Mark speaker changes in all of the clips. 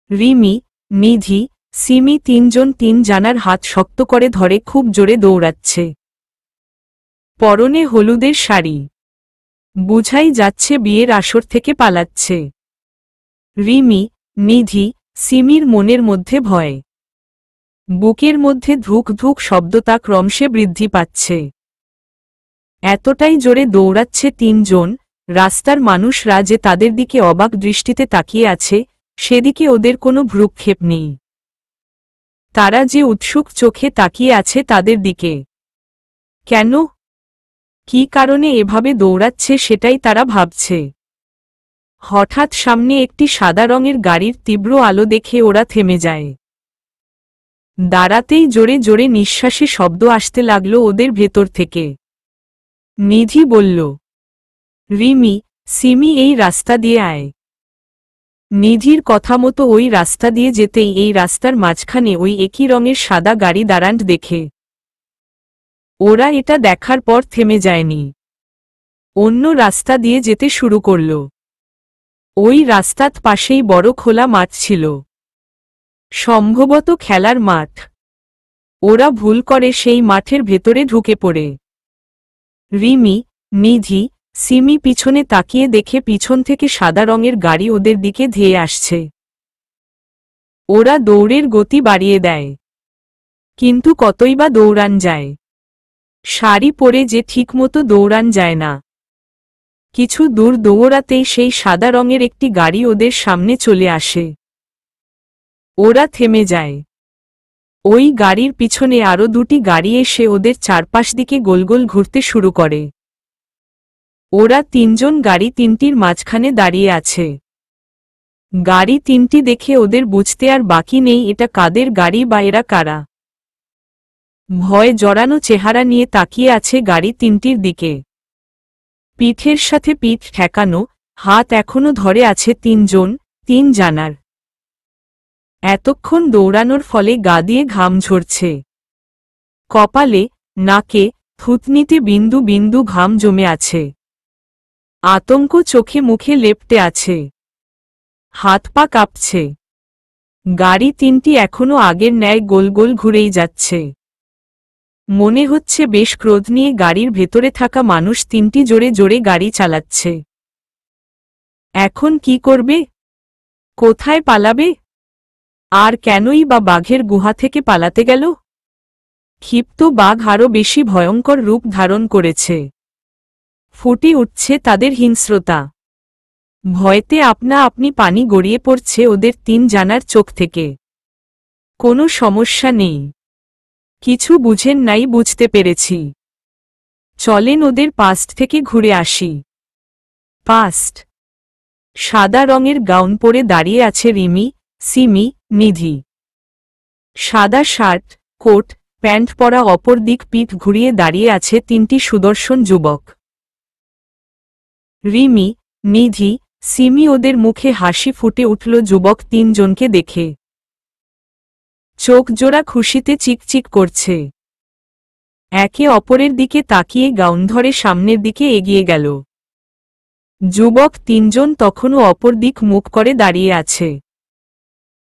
Speaker 1: রিমি, নিধি, সিমি তিনজন তিন জানার হাত শক্ত করে ধরে খুব জোরে দৌড়াচ্ছে। পরনে হলুদের শাড়ি, বুঝাই যাচ্ছে বিয়ের আসর থেকে পালাচ্ছে। রিমি, নিধি, সিমির মনের মধ্যে ভয়, বুকের মধ্যে ধুক ধুক শব্দটা ক্রমশে বৃদ্ধি পাচ্ছে। এতটাই জোরে দৌড়াচ্ছে তিনজন, রাস্তার মানুষরা যে তাদের দিকে অবাক দৃষ্টিতে তাকিয়ে আছে, সেদিকে ওদের কোনো ভ্রুক্ষেপ নেই। তারা যে উৎসুক চোখে তাকিয়ে আছে তাদের দিকে। কেন, কি কারণে এভাবে দৌড়াচ্ছে সেটাই তারা ভাবছে। হঠাৎ সামনে একটি সাদা রঙের গাড়ির তীব্র আলো দেখে ওরা থেমে যায়। দাঁড়াতেই জোরে জোরে নিঃশ্বাসে শব্দ আসতে লাগলো ওদের ভেতর থেকে। নিধি বলল, রিমি, সিমি এই রাস্তা দিয়ে আয়। নিধির কথা মতো ওই রাস্তা দিয়ে যেতেই এই রাস্তার মাঝখানে ওই একই রঙের সাদা গাড়ি দাঁড়ান দেখে ওরা এটা দেখার পর থেমে যায়নি, অন্য রাস্তা দিয়ে যেতে শুরু করল। ওই রাস্তার পাশেই বড় খোলা মাঠ ছিল, সম্ভবত খেলার মাঠ। ওরা ভুল করে সেই মাঠের ভেতরে ঢুকে পড়ে। রিমি, নিধি, সিমি পিছনে তাকিয়ে দেখে পিছন থেকে সাদা রঙের গাড়ি ওদের দিকে ধেয়ে আসছে। ওরা দৌড়ের গতি বাড়িয়ে দেয়, কিন্তু কতই বা দৌড়ান যায়। শাড়ি পরে যে ঠিকমতো দৌড়ান যায় না। কিছু দূর দৌড়াতেই সেই সাদা রঙের একটি গাড়ি ওদের সামনে চলে আসে। ওরা থেমে যায়। ওই গাড়ির পিছনে আরও দুটি গাড়ি এসে ওদের চারপাশ দিকে গোল গোল ঘুরতে শুরু করে। ওরা তিনজন গাড়ি তিনটির মাঝখানে দাঁড়িয়ে আছে। গাড়ি তিনটি দেখে ওদের বুঝতে আর বাকি নেই এটা কাদের গাড়ি বা এরা কারা। ভয় জড়ানো চেহারা নিয়ে তাকিয়ে আছে গাড়ি তিনটির দিকে। পিঠের সাথে পিঠ ঠেকানো, হাত এখনো ধরে আছে তিনজন তিন জানার। এতক্ষণ দৌড়ানোর ফলে গা দিয়ে ঘাম ঝরছে। কপালে, নাকে, থুতনিতে বিন্দু বিন্দু ঘাম জমে আছে। আতঙ্ক চোখে মুখে লেপ্টে আছে। হাত পা কাঁপছে। গাড়ি তিনটি এখনো আগের ন্যায় গোল গোল ঘুরেই যাচ্ছে। মনে হচ্ছে বেশ ক্রোধ নিয়ে গাড়ির ভেতরে থাকা মানুষ তিনটি জোরে জোরে গাড়ি চালাচ্ছে। এখন কি করবে? কোথায় পালাবে? আর কেনই বা বাঘের গুহা থেকে পালাতে গেল? ক্ষিপ্ত বাঘ আরও বেশি ভয়ঙ্কর রূপ ধারণ করেছে। ফুটে উঠছে তাদের হিংস্রতা। ভয়তে আপনা আপনি পানি গড়িয়ে পড়ছে ওদের তিন জানার চোখ থেকে। কোনো সমস্যা নেই, কিছু বুঝেন নাই, বুঝতে পেরেছি। চলেন ওদের পাস্ট থেকে ঘুরে আসি। পাস্ট। সাদা রঙের গাউন পরে দাঁড়িয়ে আছে রিমি, সিমি, নিধি। সাদা শার্ট, কোট, প্যান্ট পরা অপর দিক পিঠ ঘুরিয়ে দাঁড়িয়ে আছে তিনটি সুদর্শন যুবক। রিমি, নিধি, সিমি ওদের মুখে হাসি ফুটে উঠল যুবক তিনজনকে দেখে। চোখ জোড়া খুশিতে চিকচিক করছে। একে অপরের দিকে তাকিয়ে গাউন ধরে সামনের দিকে এগিয়ে গেল। যুবক তিনজন তখনও অপর দিক মুখ করে দাঁড়িয়ে আছে।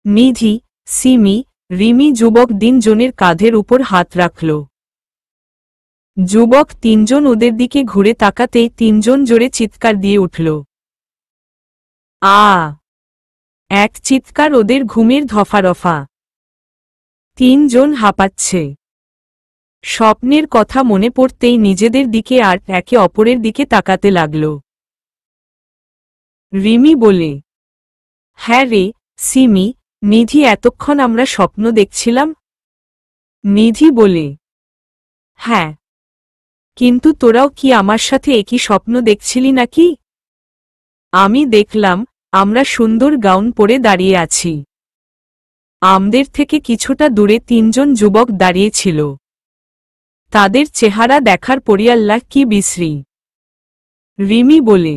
Speaker 1: নিধি, সিমি, রিমি যুবক তিনজনের কাঁধের উপর হাত রাখল। যুবক তিনজন ওদের দিকে ঘুরে তাকাতেই তিনজন জোরে চিৎকার দিয়ে উঠল। এক চিৎকার ওদের ঘুমের ধফারফা। তিনজন হাঁপাচ্ছে। স্বপ্নের কথা মনে পড়তেই নিজেদের দিকে আর একে অপরের দিকে তাকাতে লাগল। রিমি বলে, হ্যাঁ রে সিমি, নিধি, এতক্ষণ আমরা স্বপ্ন দেখছিলাম। নিধি বলে, হ্যাঁ, কিন্তু তোরাও কি আমার সাথে একই স্বপ্ন দেখছিলি নাকি? আমি দেখলাম আমরা সুন্দর গাউন পরে দাঁড়িয়ে আছি। আমাদের থেকে কিছুটা দূরে তিনজন যুবক দাঁড়িয়ে ছিল। তাদের চেহারা দেখার পরিয়াল্লাহ কি বিশ্রী। রিমি বলে,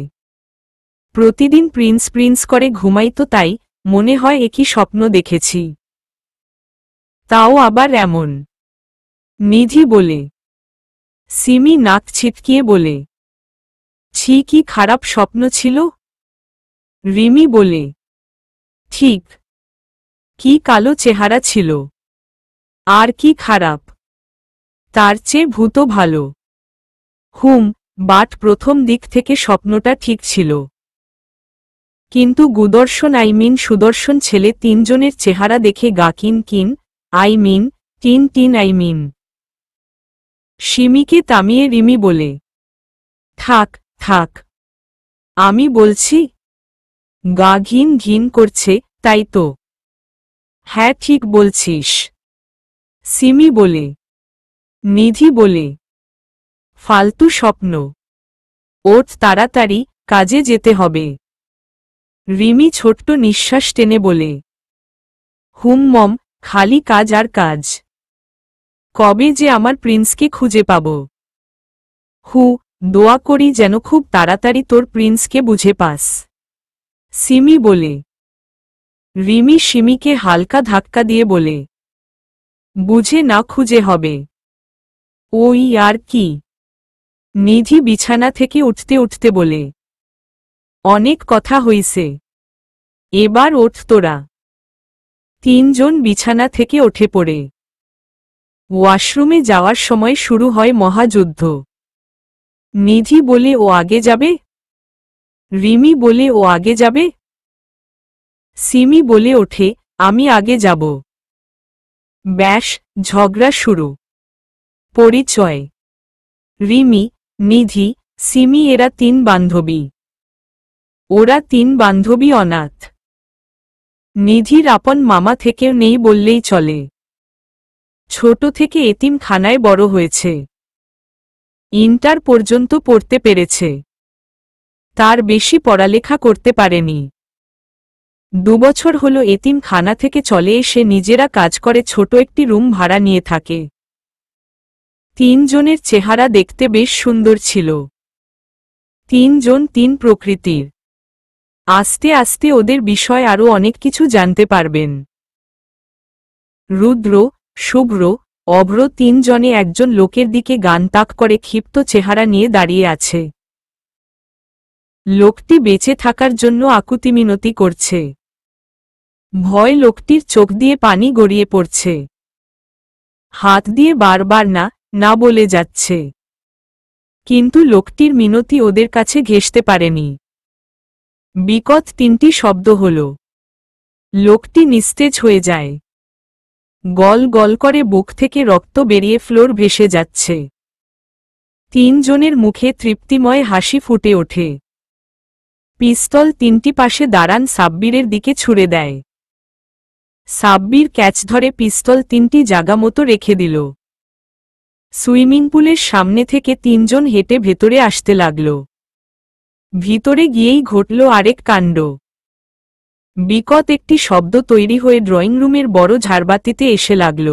Speaker 1: প্রতিদিন প্রিন্স প্রিন্স করে ঘুমাইতো, তাই মনে হয় একই স্বপ্ন দেখেছি। তাও আবার এমন। নিধি বলে। সিমি নাক ছিটকিয়ে বলে, ছি, কি খারাপ স্বপ্ন ছিল। রিমি বলে, ঠিক কি কালো চেহারা ছিল, আর কি খারাপ, তার চেয়ে ভূত ভালো। বাট প্রথম দিক থেকে স্বপ্নটা ঠিক ছিল। কিন্তু সুদর্শন ছেলে তিনজনের চেহারা দেখে গা কিন কিন, টিন। সিমিকে থামিয়ে রিমি বলে, থাক থাক, আমি বলছি। গা ঘিন ঘিন করছে, তাই তো? হ্যাঁ, ঠিক বলছিস। সিমি বলে। নিধি বলে, ফালতু স্বপ্ন, ওঠ তাড়াতাড়ি, কাজে যেতে হবে। রিমি ছোট্ট নিঃশ্বাস টেনে বলে, মম, খালি কাজ আর কাজ। কবে যে আমার প্রিন্সকে খুঁজে পাব। দোয়া করি যেন খুব তাড়াতাড়ি তোর প্রিন্সকে বুঝে পাস। সিমি বলে। রিমি সিমিকে হালকা ধাক্কা দিয়ে বলে, বুঝে না খুঁজে হবে। ওই আর কি। নিধি বিছানা থেকে উঠতে উঠতে বলে, অনেক কথা হইছে, এবার ওঠ তোরা। তিনজন বিছানা থেকে ওঠে পড়ে। ওয়াশরুমে যাওয়ার সময় শুরু হয় মহাযুদ্ধ। নিধি বলে ও আগে যাবে, রিমি বলে ও আগে যাবে, সিমি বলে ওঠে আমি আগে যাব। ব্যাস, ঝগড়া শুরু। পরিচয়। রিমি, নিধি, সিমি এরা তিন বান্ধবী। ওরা তিন বান্ধবী অনাথ। নিধির আপন মামা থেকেও নেই বললেই চলে। ছোট থেকে এতিমখানায় বড় হয়েছে। ইন্টার পর্যন্ত পড়তে পেরেছে, তার বেশি পড়ালেখা করতে পারেনি। 2 বছর হলো এতিমখানা থেকে চলে এসে নিজেরা কাজ করে ছোট একটি রুম ভাড়া নিয়ে থাকে। তিনজনের চেহারা দেখতে বেশ সুন্দর ছিল। তিনজন তিন প্রকৃতির। আস্তে আস্তে ওদের বিষয় আরও অনেক কিছু জানতে পারবেন। রুদ্র, শুভ্র, অভ্র তিনজনে একজন লোকের দিকে গান তাক করে ক্ষিপ্ত চেহারা নিয়ে দাঁড়িয়ে আছে। লোকটি বেঁচে থাকার জন্য আকুতি মিনতি করছে। ভয় লোকটির চোখ দিয়ে পানি গড়িয়ে পড়ছে। হাত দিয়ে বারবার না না বলে যাচ্ছে। কিন্তু লোকটির মিনতি ওদের কাছে ঘেঁষতে পারেনি। বিকট 3টি শব্দ হল। লোকটি নিস্তেজ হয়ে যায়। গল গল করে বুক থেকে রক্ত বেরিয়ে ফ্লোর ভেসে যাচ্ছে। তিনজনের মুখে তৃপ্তিময় হাসি ফুটে ওঠে। পিস্তল 3টি পাশে দাঁড়ান সাব্বিরের দিকে ছুড়ে দেয়। সাব্বির ক্যাচ ধরে পিস্তল 3টি জায়গা মতো রেখে দিল। সুইমিং পুলের সামনে থেকে তিনজন হেঁটে ভেতরে আসতে লাগল। ভিতরে গিয়েই ঘটল আরেক কাণ্ড। বিকট একটি শব্দ তৈরি হয়ে ড্রয়িং রুমের বড় ঝাড়বাতিতে এসে লাগল।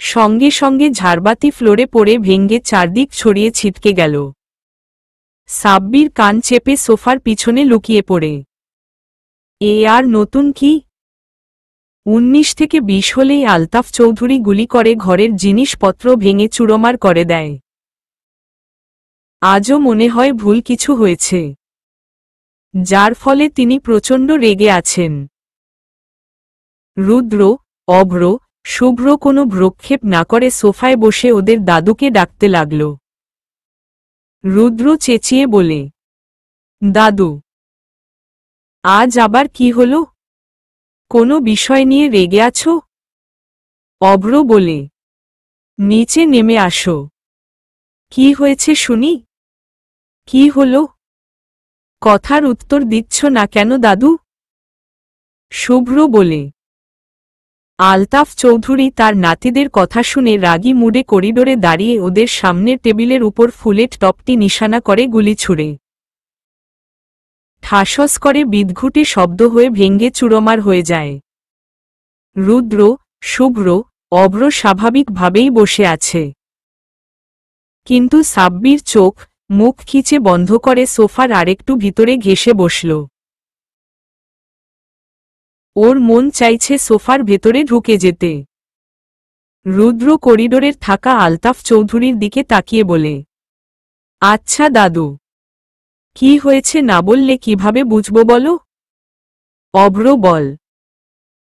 Speaker 1: সঙ্গে সঙ্গে ঝাড়বাতি ফ্লোরে পড়ে ভেঙ্গে চারদিক ছড়িয়ে ছিটকে গেল। সাব্বির কান চেপে সোফার পিছনে লুকিয়ে পড়ে। এ আর নতুন কি? 19 থেকে 20 হলেই আলতাফ চৌধুরী গুলি করে ঘরের জিনিসপত্র ভেঙে চুরমার করে দেয়। আজও মনে হয় ভুল কিছু হয়েছে, যার ফলে তিনি প্রচণ্ড রেগে আছেন। রুদ্র, অভ্র, শুভ্র কোনো ভ্রুক্ষেপ না করে সোফায় বসে ওদের দাদুকে ডাকতে লাগল। রুদ্র চেঁচিয়ে বলে, দাদু, আজ আবার কি হলো? কোনো বিষয় নিয়ে রেগে আছো? অভ্র বলে, নিচে নেমে আসো। কি হয়েছে শুনি? কি হলো? কথার উত্তর দিচ্ছ না কেন দাদু? শুভ্র বলে। আলতাফ চৌধুরী তার নাতিদের কথা শুনে রাগী মুডে করিডোরে দাঁড়িয়ে ওদের সামনের টেবিলের উপর ফুলেট টপটি নিশানা করে গুলি ছুড়ে। ঠাসস করে বিদঘুটে শব্দ হয়ে ভেঙ্গে চুরমার হয়ে যায়। রুদ্র, শুভ্র, অভ্র স্বাভাবিকভাবেই বসে আছে। কিন্তু সাব্বির চোখ মুখ খিচে বন্ধ করে সোফার আরেকটু ভিতরে ঘেঁষে বসল। ওর মন চাইছে সোফার ভেতরে ঢুকে যেতে। রুদ্র করিডোরের থাকা আলতাফ চৌধুরীর দিকে তাকিয়ে বলে, আচ্ছা দাদু, কি হয়েছে না বললে কিভাবে বুঝব বলো? অভ্র বল।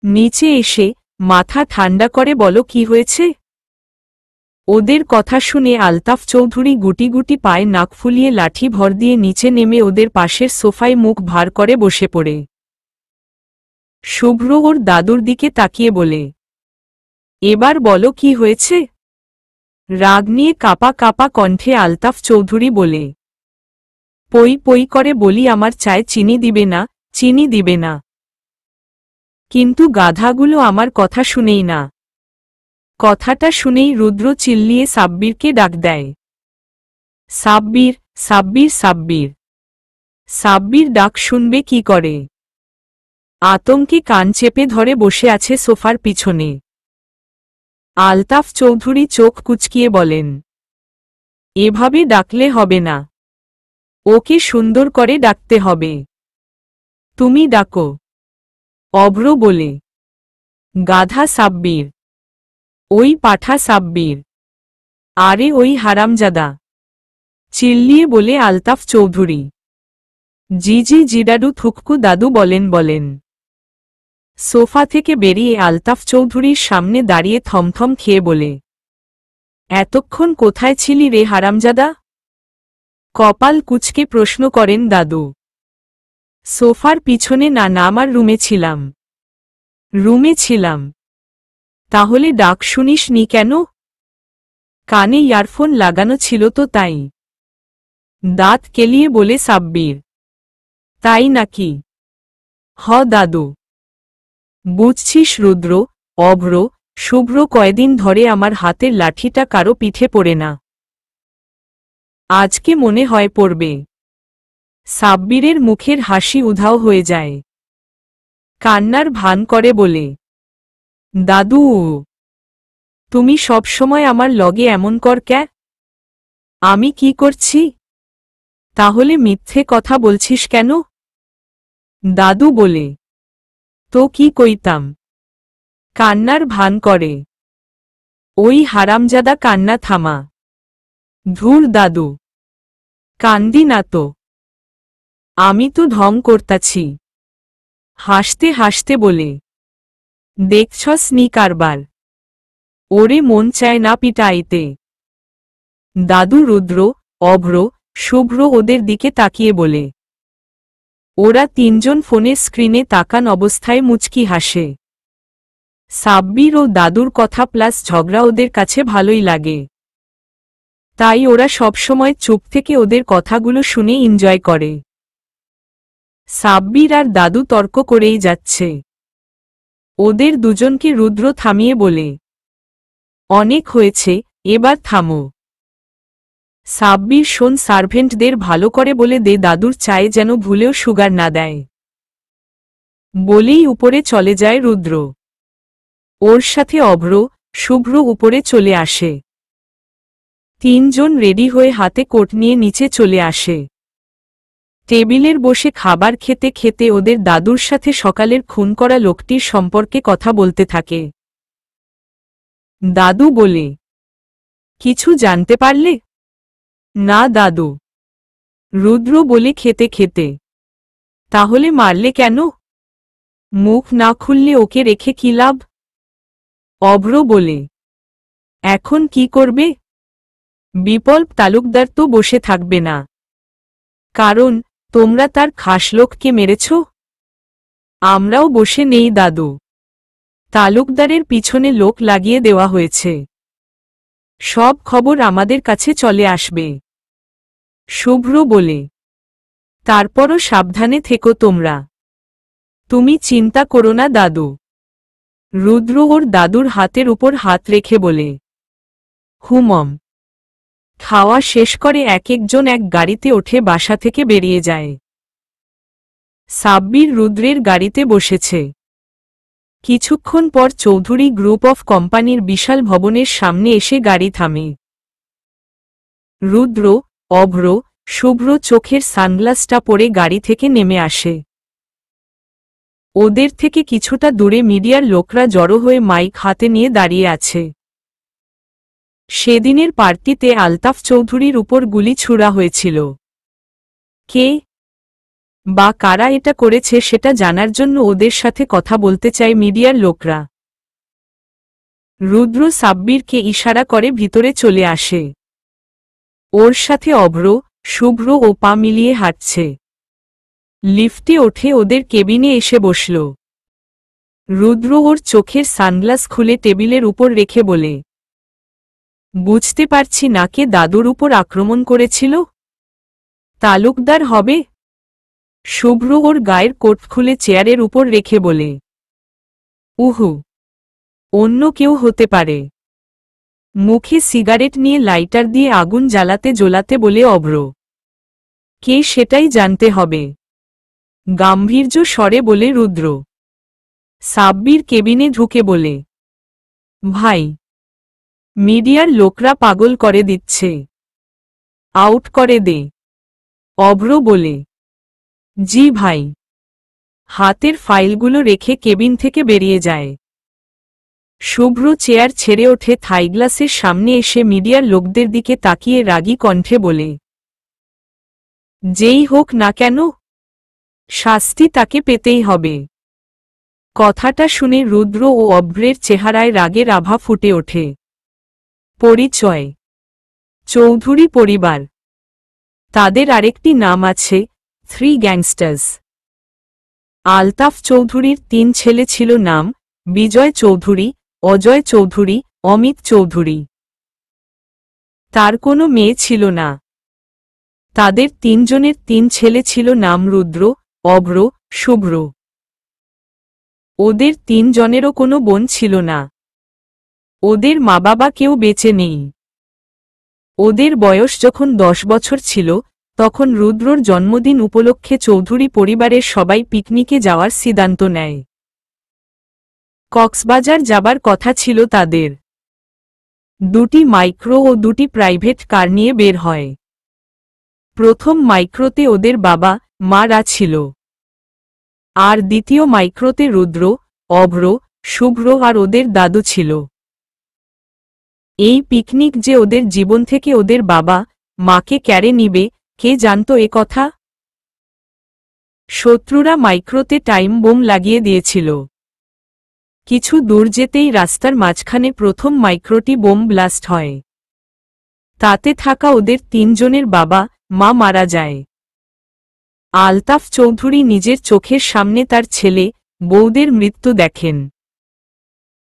Speaker 1: নিচে এসে মাথা ঠান্ডা করে বলো কি হয়েছে। ওদের কথা শুনে আলতাফ চৌধুরী গুটি গুটি পায়ে নাক ফুলিয়ে লাঠি ভর দিয়ে নিচে নেমে ওদের পাশের সোফায় মুখ ভার করে বসে পড়ে। শুভ্র ওর দাদুর দিকে তাকিয়ে বলে, এবার বলো কি হয়েছে। রাগ নিয়ে কাপা কাপা কণ্ঠে আলতাফ চৌধুরী বলে, পই পই করে বলি আমার চায়ে চিনি দিবে না, চিনি দিবে না। কিন্তু গাধাগুলো আমার কথা শুনেই না। কথাটা শুনেই রুদ্র চিল্লিয়ে সাব্বিরকে ডাক দেয়। সাব্বির, সাব্বির, সাব্বির। সাব্বির ডাক শুনবে কি করে। আতঙ্কে কান চেপে ধরে বসে আছে সোফার পিছনে। আলতাফ চৌধুরী চোখ কুচকিয়ে বলেন, এভাবে ডাকলে হবে না, ওকে সুন্দর করে ডাকতে হবে। তুমি ডাকো। অভ্র বলে, গাধা সাব্বির, ওই পাঠা সাব্বির, আরে ওই হারামজাদা, চিল্লিয়ে বলে আলতাফ চৌধুরী। জি জি জিডাডু থুককু দাদু বলেন। সোফা থেকে বেরিয়ে আলতাফ চৌধুরীর সামনে দাঁড়িয়ে থমথম খেয়ে বলে, এতক্ষণ কোথায় ছিলি রে হারামজাদা। কপাল কুচকে প্রশ্ন করেন দাদু। সোফার পিছনে না, আমার রুমে ছিলাম। রুমে ছিলাম? তাহলে ডাক শুনিস নি কেন? কানে ইয়ারফোন লাগানো ছিল তো তাই। দাঁত কেলিয়ে বলে সাব্বির। তাই নাকি? হ দাদু। বুঝছিস রুদ্র, অভ্র, শুভ্র কয়দিন ধরে আমার হাতের লাঠিটা কারো পিঠে পড়ে না। আজকে মনে হয় পড়বে। সাব্বিরের মুখের হাসি উধাও হয়ে যায়। কান্নার ভান করে বলে, দাদু, তুমি সব সময় আমার লগে এমন কর ক্যা? আমি কি করছি? তাহলে মিথ্যে কথা বলছিস কেন? দাদু বলে, তো কি কইতাম? কান্নার ভান করে। ওই হারামজাদা কান্না থামা। ধুর দাদু, কান্দি না তো। আমি তো ঢং করতাছি। হাসতে হাসতে বলে, দেখছস নি কারবার, ওরে মন চায় না পিটাইতে। দাদু রুদ্র, অভ্র, শুভ্র ওদের দিকে তাকিয়ে বলে। ওরা তিনজন ফোনের স্ক্রিনে তাকান অবস্থায় মুচকি হাসে। সাব্বির ও দাদুর কথা প্লাস ঝগড়া ওদের কাছে ভালোই লাগে। তাই ওরা সবসময় চুপ থেকে ওদের কথাগুলো শুনে এনজয় করে। সাব্বির আর দাদু তর্ক করেই যাচ্ছে। ওদের দুজনকে রুদ্র থামিয়ে বলে, অনেক হয়েছে, এবার থামো। সাব্বির শোন, সার্ভেন্টদের ভালো করে বলে দে দাদুর চায়ে যেন ভুলেও সুগার না দেয়। বলেই উপরে চলে যায় রুদ্র। ওর সাথে অভ্র, শুভ্র উপরে চলে আসে। তিনজন রেডি হয়ে হাতে কোট নিয়ে নিচে চলে আসে। টেবিলের বসে খাবার খেতে খেতে ওদের দাদুর সাথে সকালের খুন করা লোকটির সম্পর্কে কথা বলতে থাকে। দাদু বলে, কিছু জানতে পারলে? না দাদু। রুদ্র বলে খেতে খেতে, তাহলে মারলে কেন? মুখ না খুললে ওকে রেখে কি লাভ? অভ্র বলে, এখন কি করবে? বিপ্লব তালুকদার তো বসে থাকবে না, কারণ তোমরা তার খাস লোককে মেরেছ। আমরাও বসে নেই দাদু, তালুকদারের পিছনে লোক লাগিয়ে দেওয়া হয়েছে। সব খবর আমাদের কাছে চলে আসবে। শুভ্র বলে, তারপরও সাবধানে থেকো তোমরা। তুমি চিন্তা করো না দাদু। রুদ্র ওর দাদুর হাতের উপর হাত রেখে বলে, হুমম। খাওয়া শেষ করে এক একজন এক গাড়িতে ওঠে বাসা থেকে বেরিয়ে যায়। সাব্বির রুদ্রের গাড়িতে বসেছে। কিছুক্ষণ পর চৌধুরী গ্রুপ অফ কোম্পানির বিশাল ভবনের সামনে এসে গাড়ি থামে। রুদ্র, অভ্র, শুভ্র চোখের সানগ্লাসটা পরে গাড়ি থেকে নেমে আসে। ওদের থেকে কিছুটা দূরে মিডিয়ার লোকরা জড়ো হয়ে মাইক হাতে নিয়ে দাঁড়িয়ে আছে। সেদিনের পার্টিতে আলতাফ চৌধুরীর উপর গুলি ছুড়া হয়েছিল। কে? বা কারা এটা করেছে সেটা জানার জন্য ওদের সাথে কথা বলতে চায় মিডিয়ার লোকরা। রুদ্র সাব্বিরকে ইশারা করে ভিতরে চলে আসে। ওর সাথে অভ্র, শুভ্র ও পা মিলিয়ে হাঁটছে। লিফটে ওঠে ওদের কেবিনে এসে বসল। রুদ্র ওর চোখের সানগ্লাস খুলে টেবিলের উপর রেখে বলে, বুঝতে পারছি না কে দাদুর উপর আক্রমণ করেছিল। তালুকদার হবে? শুভ্র ওর গায়ের কোট খুলে চেয়ারের উপর রেখে বলে, উহু, অন্য কেউ হতে পারে। মুখে সিগারেট নিয়ে লাইটার দিয়ে আগুন জ্বালাতে বলে অভ্র, কে সেটাই জানতে হবে। গাম্ভীর্য স্বরে বলে রুদ্র। সাব্বির কেবিনে ঢুকে বলে, ভাই, মিডিয়ার লোকরা পাগল করে দিচ্ছে, আউট করে দে। অভ্র বলে, জি ভাই। হাতের ফাইলগুলো রেখে কেবিন থেকে বেরিয়ে যায়। শুভ্র চেয়ার ছেড়ে ওঠে, থাইগ্লাসের সামনে এসে মিডিয়ার লোকদের দিকে তাকিয়ে রাগী কণ্ঠে বলে, যেই হোক না কেন, শাস্তি তাকে পেতেই হবে। কথাটা শুনে রুদ্র ও অভ্রের চেহারায় রাগের আভা ফুটে ওঠে। পরিচয়: চৌধুরী পরিবার। তাদের আরেকটি নাম আছে, থ্রি গ্যাংস্টার্স। আলতাফ চৌধুরীর 3 ছেলে ছিল, নাম বিজয় চৌধুরী, অজয় চৌধুরী, অমিত চৌধুরী। তার কোনো মেয়ে ছিল না। তাদের 3 জনের 3 ছেলে ছিল, নাম রুদ্র, অভ্র, শুভ্র। ওদের 3 জনেরও কোনো বোন ছিল না। ওদের মা বাবা কেউ বেঁচে নেই। ওদের বয়স যখন 10 বছর ছিল, তখন রুদ্রর জন্মদিন উপলক্ষে চৌধুরী পরিবারের সবাই পিকনিকে যাওয়ার সিদ্ধান্ত নেয়। কক্সবাজার যাবার কথা ছিল তাদের। 2টি মাইক্রো ও 2টি প্রাইভেট কার নিয়ে বের হয়। প্রথম মাইক্রোতে ওদের বাবা মারা ছিল, আর দ্বিতীয় মাইক্রোতে রুদ্র, অভ্র, শুভ্র আর ওদের দাদু ছিল। এই পিকনিক যে ওদের জীবন থেকে ওদের বাবা মাকে কেড়ে নিবে, কে জানত এ কথা? শত্রুরা মাইক্রোতে টাইম বোম লাগিয়ে দিয়েছিল। কিছু দূর যেতেই রাস্তার মাঝখানে প্রথম মাইক্রোটি বোম ব্লাস্ট হয়। তাতে থাকা ওদের 3 জনের বাবা মা মারা যায়। আলতাফ চৌধুরী নিজের চোখের সামনে তার ছেলে বউদের মৃত্যু দেখেন।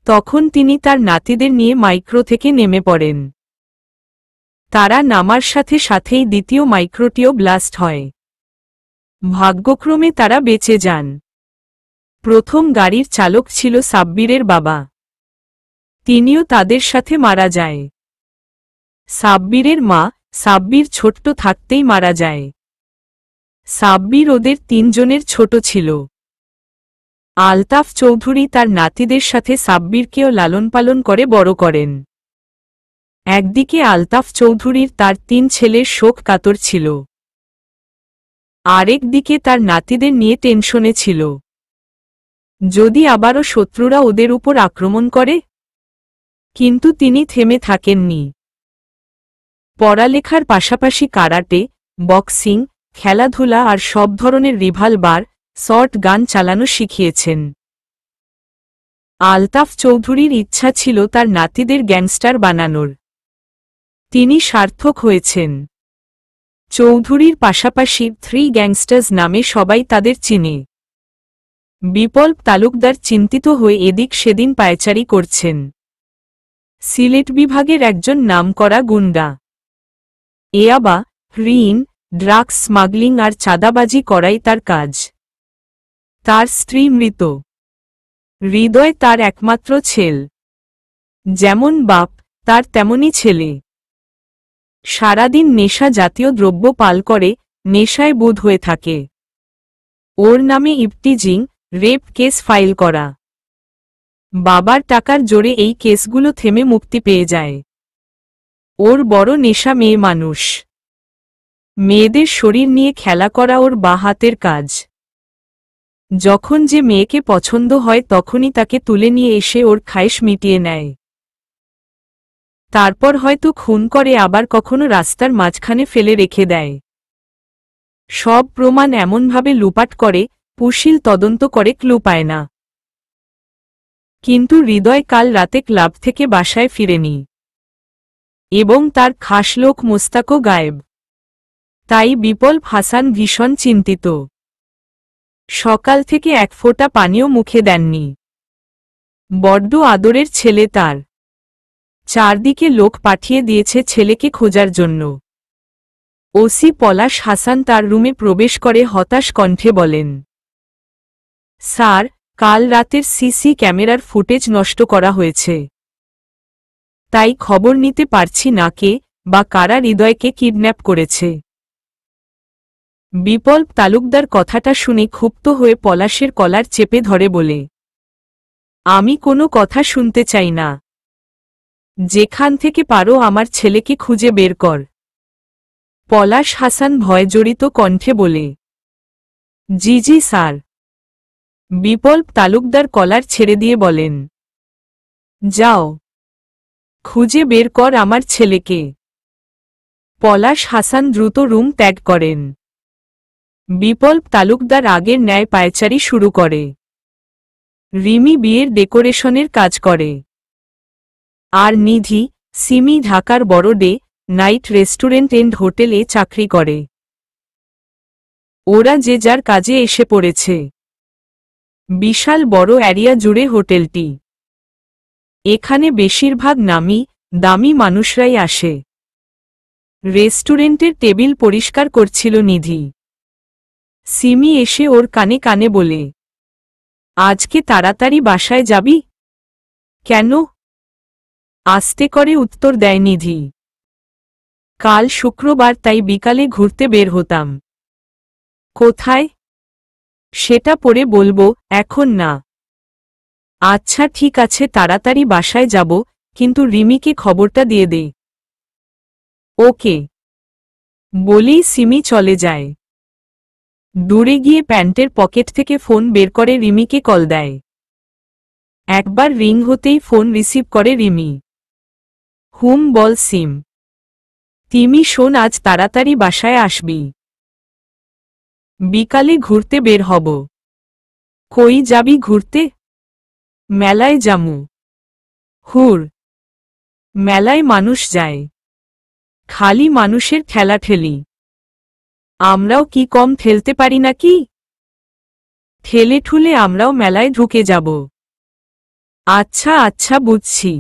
Speaker 1: তখন তিনি তার নাতিদের নিয়ে মাইক্রো থেকে নেমে পড়েন। তারা নামার সাথে সাথেই দ্বিতীয় মাইক্রোটিও ব্লাস্ট হয়। ভাগ্যক্রমে তারা বেঁচে যান। প্রথম গাড়ির চালক ছিল সাব্বিরের বাবা। তিনিও তাদের সাথে মারা যায়। সাব্বিরের মা সাব্বির ছোট্ট থাকতেই মারা যায়। সাব্বির ওদের 3 জনের ছোট ছিল। আলতাফ চৌধুরী তার নাতিদের সাথে সাব্বিরকেও লালন পালন করে বড় করেন। একদিকে আলতাফ চৌধুরীর তার 3 ছেলের শোক কাতর ছিল, আরেক দিকে তার নাতিদের নিয়ে টেনশনে ছিল। যদি আবারও শত্রুরা ওদের উপর আক্রমণ করে। কিন্তু তিনি থেমে থাকেননি। পড়ালেখার পাশাপাশি কারাটে, বক্সিং, খেলাধুলা আর সব ধরনের রিভলভার, শর্ট গান চালানো শিখিয়েছেন। আলতাফ চৌধুরীর ইচ্ছা ছিল তার নাতিদের গ্যাংস্টার বানানোর। তিনি সার্থক হয়েছেন। চৌধুরীর পাশাপাশি 3 গ্যাংস্টার্স নামে সবাই তাদের চিনে। বিপ্লব তালুকদার চিন্তিত হয়ে এদিক সেদিন পায়চারি করছেন। সিলেট বিভাগের একজন নামকরা গুন্ডা। ইয়াবা, ঋণ, ড্রাগস স্মাগলিং আর চাঁদাবাজি করাই তার কাজ। তার স্ত্রী মৃত। হৃদয় তার একমাত্র ছেলে। যেমন বাপ, তার তেমনই ছেলে। সারাদিন নেশা জাতীয় দ্রব্য পাল করে, নেশায় বুঁদ হয়ে থাকে। ওর নামে ইভটিজিং, রেপ কেস ফাইল করা। বাবার টাকার জোরে এই কেসগুলো থেমে মুক্তি পেয়ে যায়। ওর বড় নেশা মেয়ে মানুষ। মেয়েদের শরীর নিয়ে খেলা করা ওর বাঁ হাতের কাজ। যখন যে মেয়েকে পছন্দ হয় তখনই তাকে তুলে নিয়ে এসে ওর খায়েশ মিটিয়ে নেয়। তারপর হয়তো খুন করে, আবার কখনো রাস্তার মাঝখানে ফেলে রেখে দেয়। সব প্রমাণ এমনভাবে লুপাট করে, পুশিল তদন্ত করে ক্লু পায় না। কিন্তু হৃদয় কাল রাতে ক্লাব থেকে বাসায় ফিরেনি, এবং তার খাস লোক মোস্তাকও গায়েব। তাই বিপ্লব হাসান ভীষণ চিন্তিত। সকাল থেকে এক ফোঁটা পানিও মুখে দেননি। বড্ড আদরের ছেলে তার। চারদিকে লোক পাঠিয়ে দিয়েছে ছেলেকে খোঁজার জন্য। ওসি পলাশ হাসান তার রুমে প্রবেশ করে হতাশ কণ্ঠে বলেন, স্যার, কাল রাতের সিসি ক্যামেরার ফুটেজ নষ্ট করা হয়েছে। তাই খবর নিতে পারছি না কে বা কারা হৃদয়কে কিডন্যাপ করেছে। বিপ্লব তালুকদার কথাটা শুনে ক্ষুব্ধ হয়ে পলাশের কলার চেপে ধরে বলে, আমি কোনো কথা শুনতে চাই না। যেখান থেকে পারো আমার ছেলেকে খুঁজে বের কর। পলাশ হাসান ভয়জড়িত কণ্ঠে বলে, জি জি স্যার। বিপ্লব তালুকদার কলার ছেড়ে দিয়ে বলেন, যাও, খুঁজে বের কর আমার ছেলেকে। পলাশ হাসান দ্রুত রুম ত্যাগ করেন। বিপ্লব তালুকদার আগের ন্যায় পায়চারি শুরু করে। রিমি বিয়ের ডেকোরেশনের কাজ করে, আর নিধি, সিমি ঢাকার বড় ডে নাইট রেস্টুরেন্ট এন্ড হোটেলে চাকরি করে। ওরা যে যার কাজে এসে পড়েছে। বিশাল বড় এরিয়া জুড়ে হোটেলটি। এখানে বেশিরভাগ নামি দামি মানুষরাই আসে। রেস্টুরেন্টের টেবিল পরিষ্কার করছিল নিধি। সিমি এসে ওর কানে কানে বলে, আজকে তাড়াতাড়ি বাসায় যাবি? কেন? আস্তে করে উত্তর দেয় নিধি, কাল শুক্রবার, তাই বিকালে ঘুরতে বের হতাম। কোথায়? সেটা পরে বলবো, এখন না। আচ্ছা ঠিক আছে, তাড়াতাড়ি বাসায় যাব, কিন্তু রিমিকে খবরটা দিয়ে দে। ওকে। বলেই সিমি চলে যায়। দূরে গিয়ে প্যান্টের পকেট থেকে ফোন বের করে রিমিকে কল দেয়। একবার রিং হতেই ফোন রিসিভ করে রিমি। হুম, বল সিম। তিমি শোন, আজ তাড়াতাড়ি বাসায় আসবি। বিকালে ঘুরতে বের হব। কই যাবি ঘুরতে? মেলায় যামু। হুর, মেলায় মানুষ যায়, খালি মানুষের ঠেলাঠেলি। আমরাও কি কম ঠেলতে পারি নাকি? ঠেলে ঠুলে আমরাও মেলায় ঢুকে যাব। আচ্ছা আচ্ছা, বুঝছি।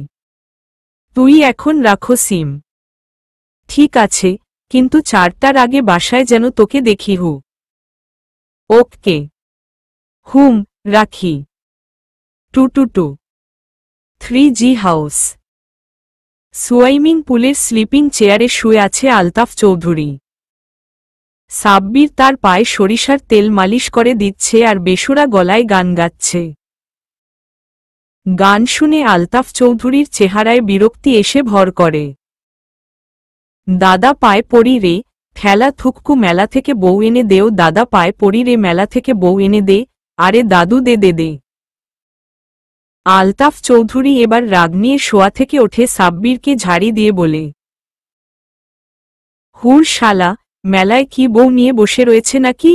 Speaker 1: তুই এখন রাখো সিম। ঠিক আছে, কিন্তু 4টার আগে বাসায় যেন তোকে দেখি। ওকে। হুম, রাখি। 222 3G হাউস। সুইমিং পুলের স্লিপিং চেয়ারে শুয়ে আছে আলতাফ চৌধুরী। সাব্বির তার পায়ে সরিষার তেল মালিশ করে দিচ্ছে আর বেসুরা গলায় গান গাচ্ছে। গান শুনে আলতাফ চৌধুরীর চেহারায় বিরক্তি এসে ভর করে। দাদা পায়ে পড়ি রে, ঠেলা থুককু, মেলা থেকে বউ এনে দেও। দাদা পায়ে পড়ি রে, মেলা থেকে বউ এনে দে। আরে দাদু, দে দে দে। আলতাফ চৌধুরী এবার রাগ নিয়ে শোয়া থেকে ওঠে সাব্বিরকে ঝাড়ি দিয়ে বলে, হুর শালা, মেলায় কি বউ নিয়ে বসে রয়েছে নাকি?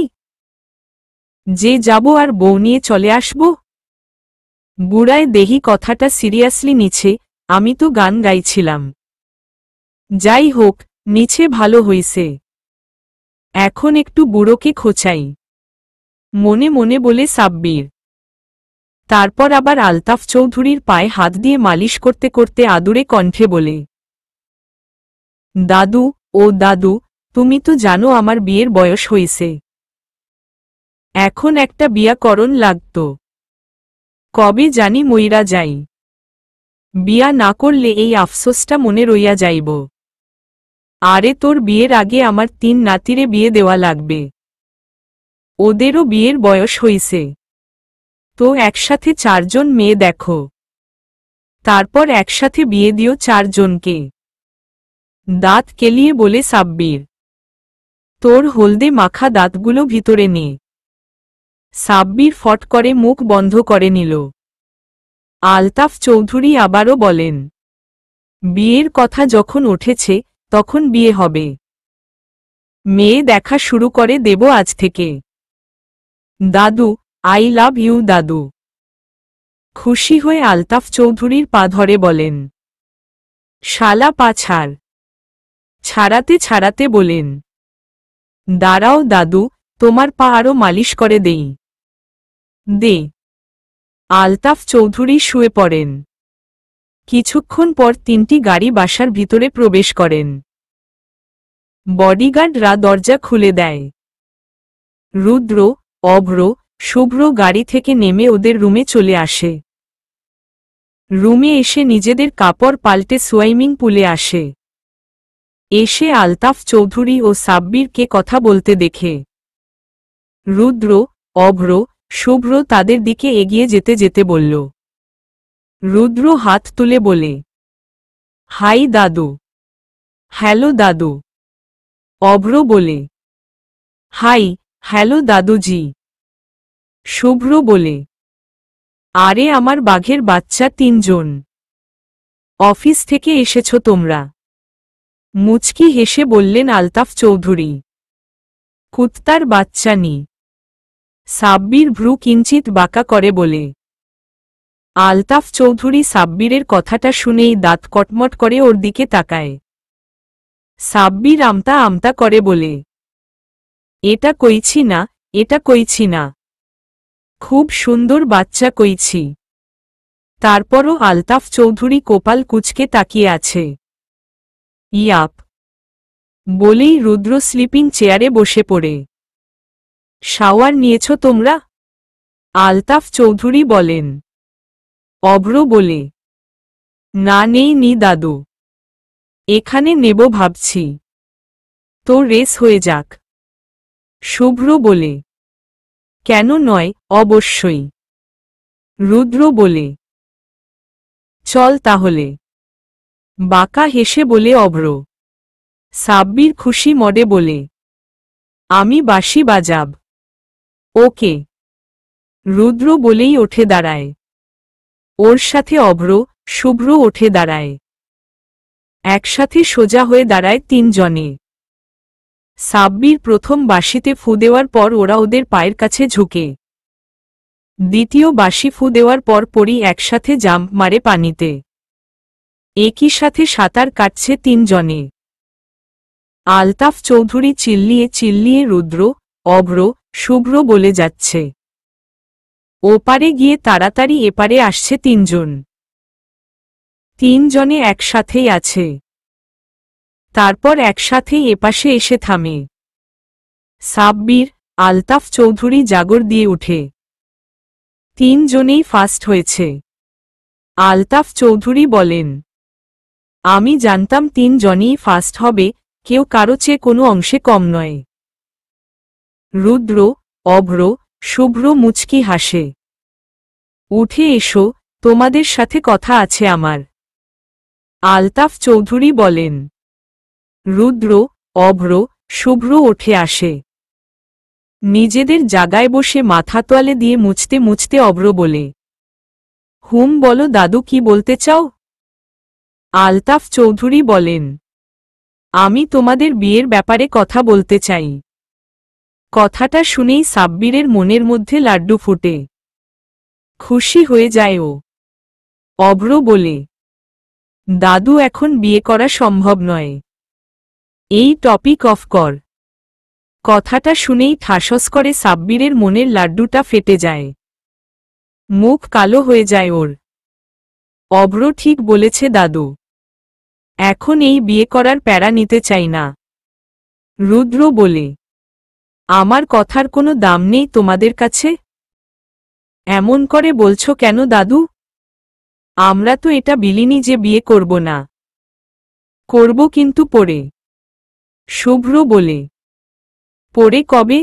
Speaker 1: যে যাব আর বউ নিয়ে চলে আসব? বুড়ায় দেহি কথাটা সিরিয়াসলি নিছে। আমি তো গান গাইছিলাম। যাই হোক, নিচে ভালো হইছে। এখন একটু বুড়োকে খোঁচাই, মনে মনে বলে সাব্বির। তারপর আবার আলতাফ চৌধুরীর পায়ে হাত দিয়ে মালিশ করতে করতে আদুরে কণ্ঠে বলে, দাদু, ও দাদু, তুমি তো জানো আমার বিয়ের বয়স হইছে। এখন একটা বিয়া করণ লাগত। কবে জানি মইরা যাই। বিয়া না করলে এই আফসোসটা মনে রইয়া যাইব। আরে তোর বিয়ের আগে আমার 3 নাতিরে বিয়ে দেওয়া লাগবে। ওদেরও বিয়ের বয়স হইছে। তো একসাথে 4 জন মেয়ে দেখো, তারপর একসাথে বিয়ে দিও 4 জনকে। দাঁত কেলিয়ে বলে সাব্বির। তোর হলদে মাখা দাঁতগুলো ভিতরে নে। সাব্বির ফট করে মুখ বন্ধ করে নিল। আলতাফ চৌধুরী আবারও বলেন, বিয়ের কথা যখন উঠেছে তখন বিয়ে হবে। মেয়ে দেখা শুরু করে দেব আজ থেকে। দাদু, আই লাভ ইউ দাদু। খুশি হয়ে আলতাফ চৌধুরীর পা ধরে বলেন। শালা পা ছাড়। ছাড়াতে ছাড়াতে বলেন, দাঁড়াও দাদু, তোমার পা আরো মালিশ করে দেই। দে। আলতাফ চৌধুরী শুয়ে পড়েন। কিছুক্ষণ পর 3টি গাড়ি বাসার ভিতরে প্রবেশ করেন। বডিগার্ডরা দরজা খুলে দেয়। রুদ্র, অভ্র, শুভ্র গাড়ি থেকে নেমে ওদের রুমে চলে আসে। রুমে এসে নিজেদের কাপড় পাল্টে সুইমিং পুলে আসে। এসে আলতাফ চৌধুরী ও সাব্বিরকে কথা বলতে দেখে রুদ্র, অভ্র, শুভ্র তাদের দিকে এগিয়ে যেতে যেতে বলল। রুদ্র হাত তুলে বলে, হাই দাদু। হ্যালো দাদু। অভ্র বলে, হাই, হ্যালো দাদুজি। শুভ্র বলে, আরে আমার বাঘের বাচ্চা 3 জন। অফিস থেকে এসেছো তোমরা? মুচকি হেসে বললেন আলতাফ চৌধুরী। কুত্তার বাচ্চা নি। সাব্বির ভ্রু কিঞ্চিত বাঁকা করে বলে। আলতাফ চৌধুরী সাব্বিরের কথাটা শুনেই দাঁত কটমট করে ওর দিকে তাকায়। সাব্বির আমতা আমতা করে বলে, এটা কইছি না, এটা কইছি না। খুব সুন্দর বাচ্চা কইছি। তারপরও আলতাফ চৌধুরী কপাল কুঁচকে তাকিয়ে আছে। ইয়াপ বলেই রুদ্র স্লিপিং চেয়ারে বসে পড়ে। শাওয়ার নিয়েছ তোমরা? আলতাফ চৌধুরী বলেন। অভ্র বলে, না নেই নি দাদু। এখানে নেব ভাবছি। তো রেস হয়ে যাক। শুভ্র বলে, কেন নয়, অবশ্যই। রুদ্র বলে, চল তাহলে। বাঁকা হেসে বলে অভ্র। সাব্বির খুশি মডে বলে, আমি বাঁশি বাজাব। ওকে। রুদ্র বলেই ওঠে দাঁড়ায়। ওর সাথে অভ্র, শুভ্র ওঠে দাঁড়ায়। একসাথে সোজা হয়ে দাঁড়ায় 3 জনে। সাব্বির প্রথম বাঁশিতে ফু দেওয়ার পর ওরা ওদের পায়ের কাছে ঝুঁকে। দ্বিতীয় বাঁশি ফু দেওয়ার পর পরই একসাথে জাম্প মারে পানিতে। একই সাথে সাঁতার কাটছে 3 জনে। আলতাফ চৌধুরী চিল্লিয়ে চিল্লিয়ে রুদ্র, অভ্র, শুভ্র বলে যাচ্ছে। ওপারে গিয়ে তাড়াতাড়ি এপারে আসছে 3 জন। 3 জনে একসাথেই আছে। তারপর একসাথেই এপাশে এসে থামে। সাব্বির, আলতাফ চৌধুরী জাগর দিয়ে উঠে। 3 জনেই ফার্স্ট হয়েছে। আলতাফ চৌধুরী বলেন, আমি জানতাম 3 জনই ফার্স্ট হবে, কেউ কারো চেয়ে কোনো অংশে কম নয়। রুদ্র, অভ্র, শুভ্র মুচকি হাসে। উঠে এসো, তোমাদের সাথে কথা আছে আমার। আলতাফ চৌধুরী বলেন। রুদ্র, অভ্র, শুভ্র উঠে আসে। নিজেদের জায়গায় বসে মাথা তোয়ালে দিয়ে মুছতে মুছতে অভ্র বলে, হুম বলো দাদু, কি বলতে চাও? আলতাফ চৌধুরী বলেন, আমি তোমাদের বিয়ের ব্যাপারে কথা বলতে চাই। কথাটা শুনেই সাব্বিরের মনের মধ্যে লাড্ডু ফুটে। খুশি হয়ে যায় ও। অভ্র বলে, দাদু এখন বিয়ে করা সম্ভব নয়। এই টপিক অফ কর। কথাটা শুনেই ঠাসস করে সাব্বিরের মনের লাড্ডুটা ফেটে যায়। মুখ কালো হয়ে যায় ওর। অভ্র ঠিক বলেছে দাদু। এখন এই বিয়ে করার প্যারা নিতে চাই না। রুদ্র বলে, আমার কথার কোনো দাম নেই তোমাদের কাছে? এমন করে বলছো কেন দাদু? আমরা তো এটা বিলিনি যে বিয়ে করব না। করব কিন্তু পরে। শুভ্র বলে, পরে কবে?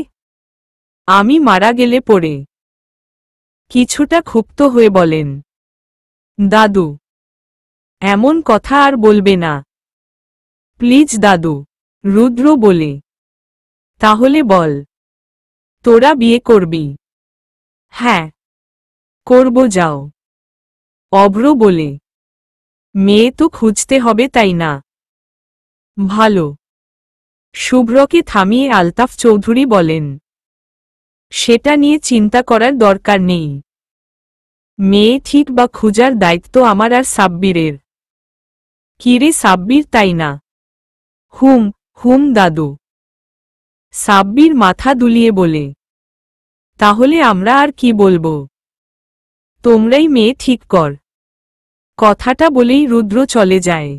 Speaker 1: আমি মারা গেলে পরে। কিছুটা ক্ষুব্ধ হয়ে বলেন, দাদু এমন কথা আর বলবে না প্লিজ দাদু। রুদ্র বলে, তাহলে বল, তোরা বিয়ে করবি? হ্যাঁ করব, যাও। অভ্র বলে, মেয়ে তো খুঁজতে হবে তাই না? ভালো। শুভ্রকে থামিয়ে আলতাফ চৌধুরী বলেন, সেটা নিয়ে চিন্তা করার দরকার নেই। মেয়ে ঠিক বা খুঁজার দায়িত্ব আমার আর সাব্বিরের। কিরে সাব্বির, তাই না? হুম হুম দাদু। সাব্বির মাথা দুলিয়ে বলে, তাহলে আমরা আর কি বলবো? তোমরাই মেয়ে ঠিক কর। কথাটা বলেই রুদ্র চলে যায়।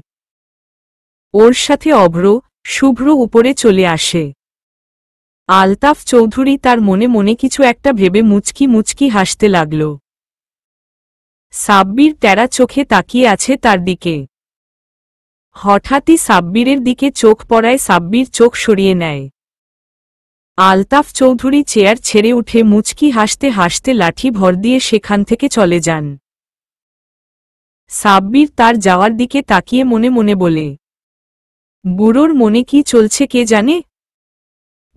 Speaker 1: ওর সাথে অভ্র, শুভ্র উপরে চলে আসে। আলতাফ চৌধুরী তার মনে মনে কিছু একটা ভেবে মুচকি মুচকি হাসতে লাগল। সাব্বির টেরা চোখে তাকিয়ে আছে তার দিকে। হঠাৎই সাব্বিরের দিকে চোখ পড়ায় সাব্বির চোখ সরিয়ে নেয়। আলতাফ চৌধুরী চেয়ার ছেড়ে উঠে মুচকি হাসতে হাসতে লাঠি ভর দিয়ে সেখান থেকে চলে যান। সাব্বির তার যাওয়ার দিকে তাকিয়ে মনে মনে বলে, বুড়োর মনে কি চলছে কে জানে।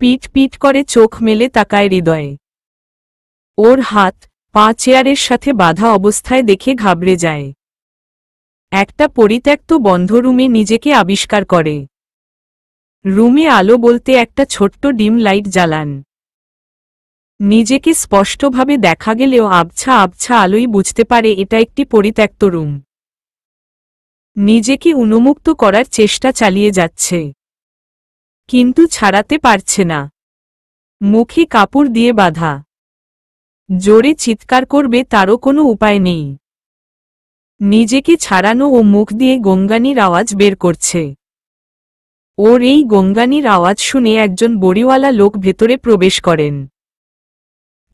Speaker 1: পিট পিট করে চোখ মেলে তাকায় হৃদয়ে। ওর হাত পা চেয়ারের সাথে বাঁধা অবস্থায় দেখে ঘাবড়ে যায়। একটা পরিত্যক্ত বন্ধ রুমে নিজেকে আবিষ্কার করে। রুমে আলো বলতে একটা ছোট্ট ডিম লাইট জ্বালান। নিজেকে স্পষ্টভাবে দেখা গেলেও আবছা আবছা আলোই বুঝতে পারে এটা একটি পরিত্যক্ত রুম। নিজেকে উন্মুক্ত করার চেষ্টা চালিয়ে যাচ্ছে, কিন্তু ছাড়াতে পারছে না। মুখে কাপড় দিয়ে বাঁধা। জোরে চিৎকার করবে তারও কোনো উপায় নেই। নিজেকে ছাড়ানো ও মুখ দিয়ে গঙ্গানির আওয়াজ বের করছে। ওর এই গঙ্গানির আওয়াজ শুনে একজন বড়িওয়ালা লোক ভেতরে প্রবেশ করেন।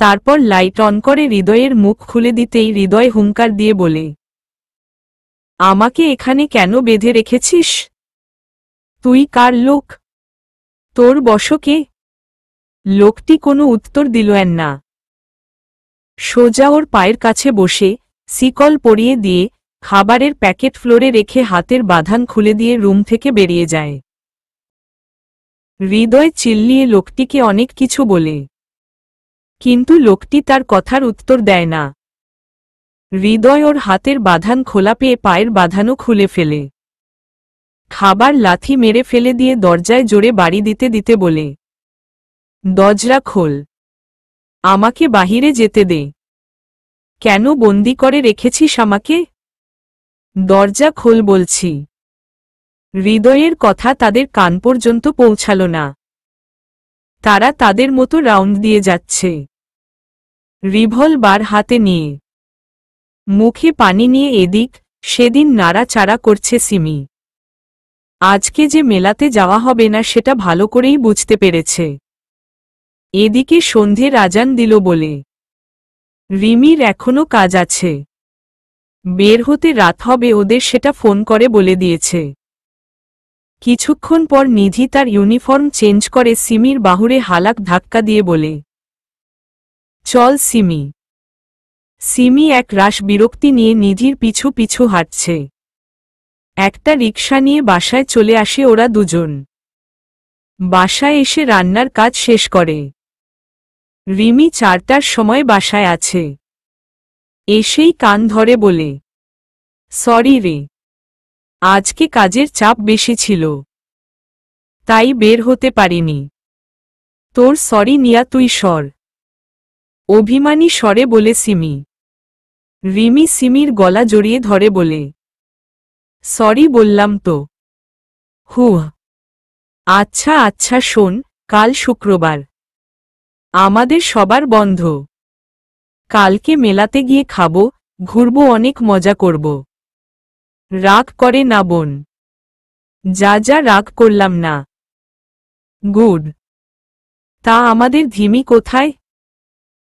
Speaker 1: তারপর লাইট অন করে হৃদয়ের মুখ খুলে দিতেই হৃদয় হুঙ্কার দিয়ে বলে, আমাকে এখানে কেন বেঁধে রেখেছিস? তুই কার লোক? তোর বশ কে? লোকটি কোনো উত্তর দিল না। সোজা ওর পায়ের কাছে বসে শিকল পরিয়ে দিয়ে খাবারের প্যাকেট ফ্লোরে রেখে হাতের বাঁধান খুলে দিয়ে রুম থেকে বেরিয়ে যায়। হৃদয় চিল্লিয়ে লোকটিকে অনেক কিছু বলে, কিন্তু লোকটি তার কথার উত্তর দেয় না। হৃদয় ওর হাতের বাঁধান খোলা পেয়ে পায়ের বাঁধানও খুলে ফেলে। খাবার লাথি মেরে ফেলে দিয়ে দরজায় জোরে বাড়ি দিতে দিতে বলে, দরজা খোল, আমাকে বাহিরে যেতে দে। কেন বন্দি করে রেখেছিস আমাকে? দরজা খোল বলছি। হৃদয়ের কথা তাদের কান পর্যন্ত পৌঁছাল না। তারা তাদের মতো রাউন্ড দিয়ে যাচ্ছে, রিভলভার হাতে নিয়ে। মুখে পানি নিয়ে এদিক সেদিন নাড়াচাড়া করছে সিমি। আজকে যে মেলাতে যাওয়া হবে না সেটা ভালো করেই বুঝতে পেরেছে। এদিকে সন্ধ্যের আজান দিল বলে রিমির এখনো কাজ আছে, বের হতে রাত হবে ওদের, সেটা ফোন করে বলে দিয়েছে। কিছুক্ষণ পর নিধি তার ইউনিফর্ম চেঞ্জ করে সিমির বাহুরে হালাক ধাক্কা দিয়ে বলে, চল সিমি। সিমি এক রাশ বিরক্তি নিয়ে নিধির পিছু পিছু হাঁটছে। একটা রিকশা নিয়ে বাসায় চলে আসে ওরা দুজন। বাসায় এসে রান্নার কাজ শেষ করে। রিমি 4টার সময় বাসায় আছে। এসেই কান ধরে বলে, সরি রে, আজকে কাজের চাপ বেশি ছিল, তাই বের হতে পারিনি। তোর সরি নিয়া তুই সর, অভিমানী স্বরে বলে সিমি। রিমি সিমির গলা জড়িয়ে ধরে বলে, সরি বললাম তো। হুহ, আচ্ছা আচ্ছা শোন, কাল শুক্রবার, আমাদের সবার বন্ধ। কালকে মেলাতে গিয়ে খাবো, ঘুরবো, অনেক মজা করব। রাগ করে না বোন? যা যা, রাগ করলাম না। গুড। তা আমাদের ধিমি কোথায়?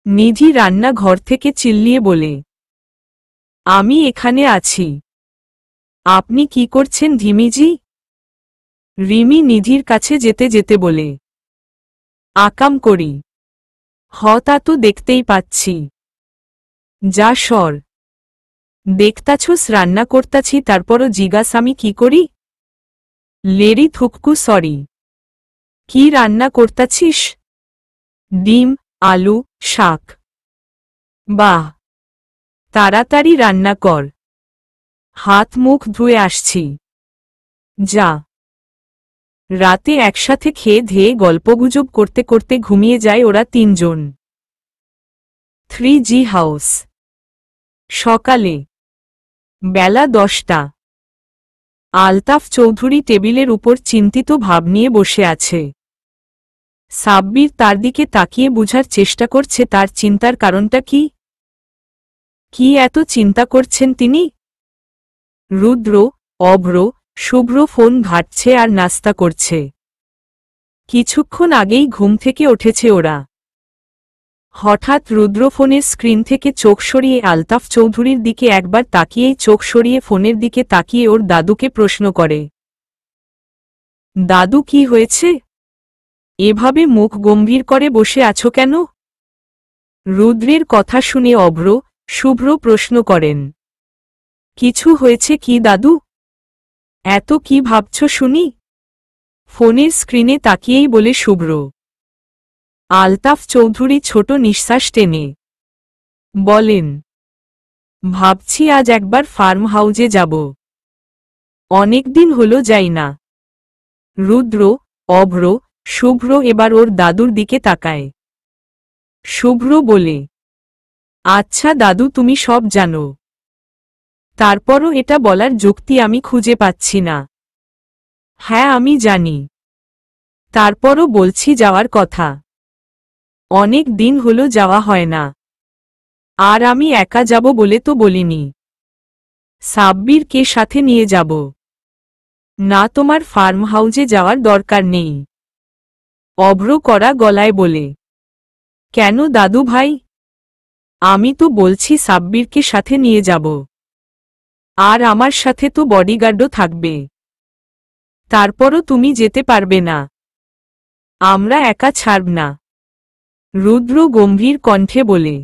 Speaker 1: নিধি রান্নাঘর থেকে চিল্লিয়ে বলে, আমি এখানে আছি। আপনি কি করছেন ধিমিজি? রিমি নিধির কাছে যেতে যেতে বলে, আকাম করি। তা তো দেখতেই পাচ্ছি। যা সর। দেখতাছোস রান্না করতাছি, তারপরও জিগাস আমি কি করি? লেরি থুককু সরি। কি রান্না করতাছিস? ডিম, আলু, শাক। বাহ, তাড়াতাড়ি রান্না কর। হাত মুখ ধুয়ে আসছি। যা। রাতে একসাথে খেয়ে ধেয়ে গল্পগুজব করতে করতে ঘুমিয়ে যায় ওরা তিনজন। 3G house. সকালে বেলা 10টা। আলতাফ চৌধুরী টেবিলের উপর চিন্তিত ভাব নিয়ে বসে আছে। সাব্বির তার দিকে তাকিয়ে বুঝার চেষ্টা করছে তার চিন্তার কারণটা কি। কি এত চিন্তা করছেন তিনি? রুদ্র, অভ্র, শুভ্র ফোন ঘাঁটছে আর নাস্তা করছে। কিছুক্ষণ আগেই ঘুম থেকে উঠেছে ওরা। হঠাৎ রুদ্র ফোনের স্ক্রিন থেকে চোখ সরিয়ে আলতাফ চৌধুরীর দিকে একবার তাকিয়েই চোখ সরিয়ে ফোনের দিকে তাকিয়ে ওর দাদুকে প্রশ্ন করে, দাদু কি হয়েছে? এভাবে মুখ গম্ভীর করে বসে আছো কেন? রুদ্রের কথা শুনে অভ্র, শুভ্র প্রশ্ন করেন, কিছু হয়েছে কি দাদু? এত কি ভাবছ শুনি? ফোনের স্ক্রিনে তাকিয়েই বলে শুভ্র। আলতাফ চৌধুরী ছোট নিঃশ্বাস টেনে বলেন, ভাবছি আজ একবার ফার্ম হাউজে যাব। অনেকদিন হলো যাই না। রুদ্র, অভ্র, শুভ্র এবার ওর দাদুর দিকে তাকায়। শুভ্র বলে, আচ্ছা দাদু তুমি সব জানো, তারপরও এটা বলার যুক্তি আমি খুঁজে পাচ্ছি না। হ্যাঁ আমি জানি, তারপরও বলছি যাওয়ার কথা। অনেক দিন হলো যাওয়া হয় না। আর আমি একা যাব বলে তো বলিনি। সাব্বিরকে সাথে নিয়ে যাব। না তোমার ফার্ম হাউজে যাওয়ার দরকার নেই। অভ্র করা গলায় বলে, কেন দাদু ভাই? আমি তো বলছি সাব্বিরকে সাথে নিয়ে যাব। আর আমার সাথে তো বডিগার্ডও থাকবে। তারপরও তুমি যেতে পারবে না। আমরা একা ছাড়ব না। রুদ্র গম্ভীর কণ্ঠে বলে,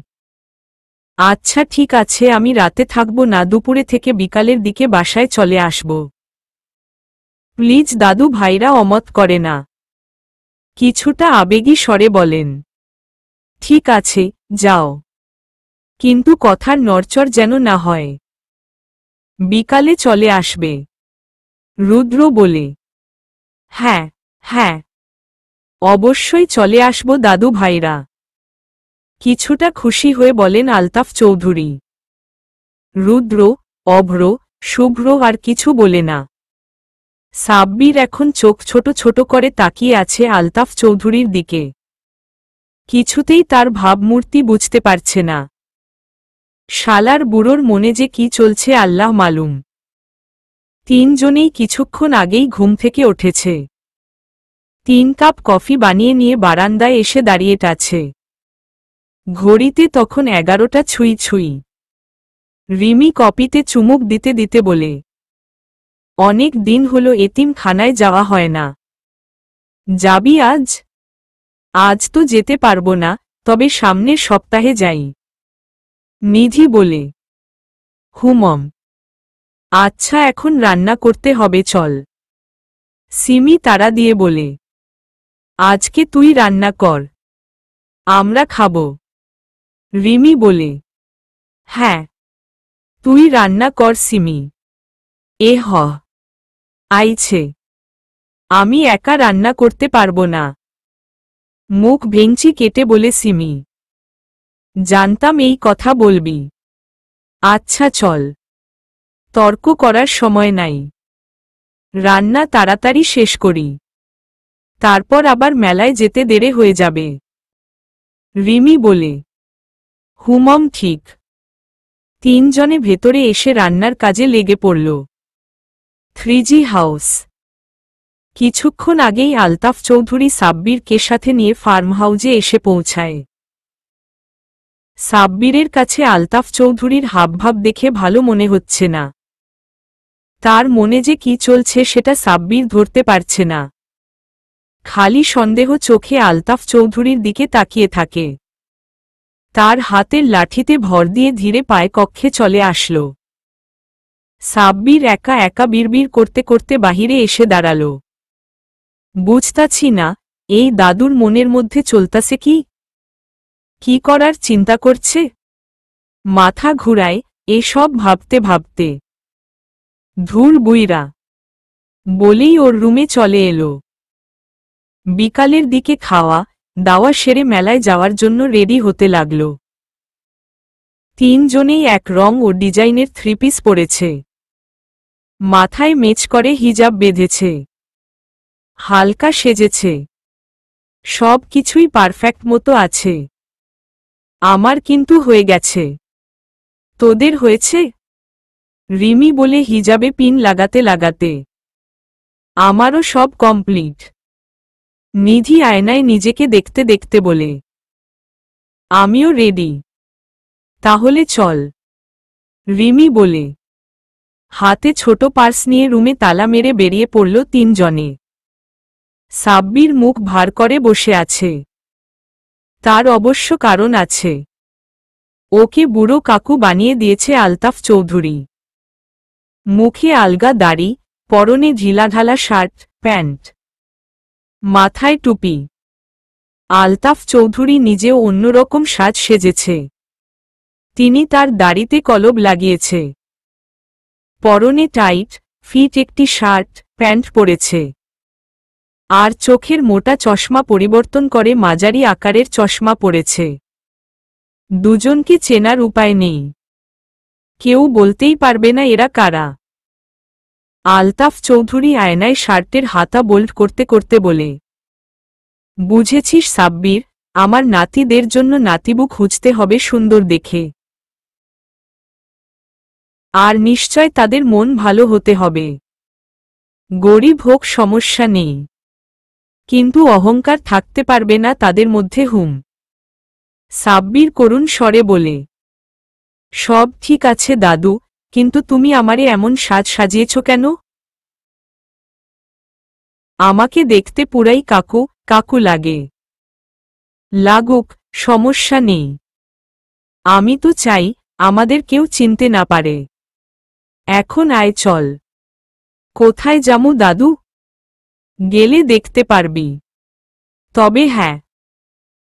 Speaker 1: আচ্ছা ঠিক আছে আমি রাতে থাকব না, দুপুরে থেকে বিকালের দিকে বাসায় চলে আসব। প্লিজ দাদু ভাইরা অমত করে না। কিছুটা আবেগী স্বরে বলেন, ঠিক আছে যাও, কিন্তু কথার নড়চড় যেন না হয়। বিকালে চলে আসবে। রুদ্র বলে, হ্যাঁ হ্যাঁ, অবশ্যই চলে আসব দাদু ভাইরা। কিছুটা খুশি হয়ে বলেন আলতাফ চৌধুরী। রুদ্র, অভ্র, শুভ্র আর কিছু বলে না। সাব্বির এখন চোখ ছোট ছোট করে তাকিয়ে আছে আলতাফ চৌধুরীর দিকে। কিছুতেই তার ভাবমূর্তি বুঝতে পারছে না। শালার বুড়োর মনে যে কি চলছে আল্লাহ মালুম। তিনজনেই কিছুক্ষণ আগেই ঘুম থেকে উঠেছে। 3 কাপ কফি বানিয়ে নিয়ে বারান্দায় এসে দাঁড়িয়েছে। ঘড়িতে তখন 11টা ছুঁই ছুঁই। রিমি কপিতে চুমুক দিতে দিতে বলে, অনেক দিন হলো এতিমখানায় যাওয়া হয় না। যাবি আজ? আজ তো যেতে পারবো না, তবে সামনের সপ্তাহে যাই। নিধি বলে, হুমম। আচ্ছা এখন রান্না করতে হবে চল। সিমি তাড়া দিয়ে বলে, আজকে তুই রান্না কর, আমরা খাব। রিমি বলে, হ্যাঁ তুই রান্না কর সিমি। আইছে, আমি একা রান্না করতে পারবো না। মুখ ভেঙচি কেটে বলে সিমি, জানতাম এই কথা বলবি। আচ্ছা চল, তর্ক করার সময় নাই। রান্না তাড়াতাড়ি শেষ করি, তারপর আবার মেলায় যেতে দেরি হয়ে যাবে। রিমি বলে, হুমম ঠিক। তিনজনে ভেতরে এসে রান্নার কাজে লেগে পড়ল। 3G house. কিছুক্ষণ আগেই আলতাফ চৌধুরী সাব্বিরকে সাথে নিয়ে ফার্ম হাউজে এসে পৌঁছায়। সাব্বিরের কাছে আলতাফ চৌধুরীর হাবভাব দেখে ভালো মনে হচ্ছে না। তার মনে যে কি চলছে সেটা সাব্বির ধরতে পারছে না। খালি সন্দেহ চোখে আলতাফ চৌধুরীর দিকে তাকিয়ে থাকে। তার হাতের লাঠিতে ভর দিয়ে ধীরে পায়ে কক্ষে চলে আসল। সাব্বির একা একা বিড়বিড় করতে করতে বাহিরে এসে দাঁড়াল। বুঝতাছি না এই দাদুর মনের মধ্যে চলতাছে কি? কি করার চিন্তা করছে? মাথা ঘুরায় এসব ভাবতে ভাবতে। ধুর বুইরা বলেই ওর রুমে চলে এলো। বিকালের দিকে খাওয়া দাওয়া সেরে মেলায় যাওয়ার জন্য রেডি হতে লাগল। তিনজনেই এক রং ও ডিজাইনের থ্রিপিস পরেছে। মাথায় মেচ করে হিজাব বেঁধেছে, হালকা সেজেছে। সব কিছুই পারফেক্ট মতো আছে। আমার কিন্তু হয়ে গেছে। তোদের হয়েছে? রিমি বলে হিজাবে পিন লাগাতে লাগাতে। আমারও সব কমপ্লিট। নিধি আয়নায় নিজেকে দেখতে দেখতে বলে, আমিও রেডি। তাহলে চল, রিমি বলে। হাতে ছোট পার্স নিয়ে রুমে তালা মেরে বেরিয়ে পড়ল তিনজনে। সাব্বির মুখ ভার করে বসে আছে। তার অবশ্য কারণ আছে। ওকে বুড়ো কাকু বানিয়ে দিয়েছে আলতাফ চৌধুরী। মুখে আলগা দাড়ি, পরনে ঢিলাঢালা শার্ট প্যান্ট, মাথায় টুপি। আলতাফ চৌধুরী নিজেও অন্যরকম সাজ সেজেছে। তিনি তার দাড়িতে কলব লাগিয়েছে। পরনে টাইট ফিট একটি শার্ট প্যান্ট পরেছে। আর চোখের মোটা চশমা পরিবর্তন করে মাঝারি আকারের চশমা পরেছে। দুজনকে চেনার উপায় নেই। কেউ বলতেই পারবে না এরা কারা। আলতাফ চৌধুরী আয়নায় শার্টের হাতা বোল্ট করতে করতে বলে, বুঝেছিস সাব্বির, আমার নাতিদের জন্য নাতিবু খুঁজতে হবে সুন্দর দেখে। আর নিশ্চয় তাদের মন ভালো হতে হবে। গরিব হোক সমস্যা নেই, কিন্তু অহংকার থাকতে পারবে না তাদের মধ্যে। সাব্বির করুণ স্বরে বলে, সব ঠিক আছে দাদু, কিন্তু তুমি আমারে এমন সাজ সাজিয়েছ কেন? আমাকে দেখতে পুরাই কাকু কাকু লাগে। লাগুক, সমস্যা নেই। আমি তো চাই আমাদের কেউ চিনতে না পারে। এখন আয় চল। কোথায় যামু দাদু? গেলে দেখতে পারবি। তবে হ্যাঁ,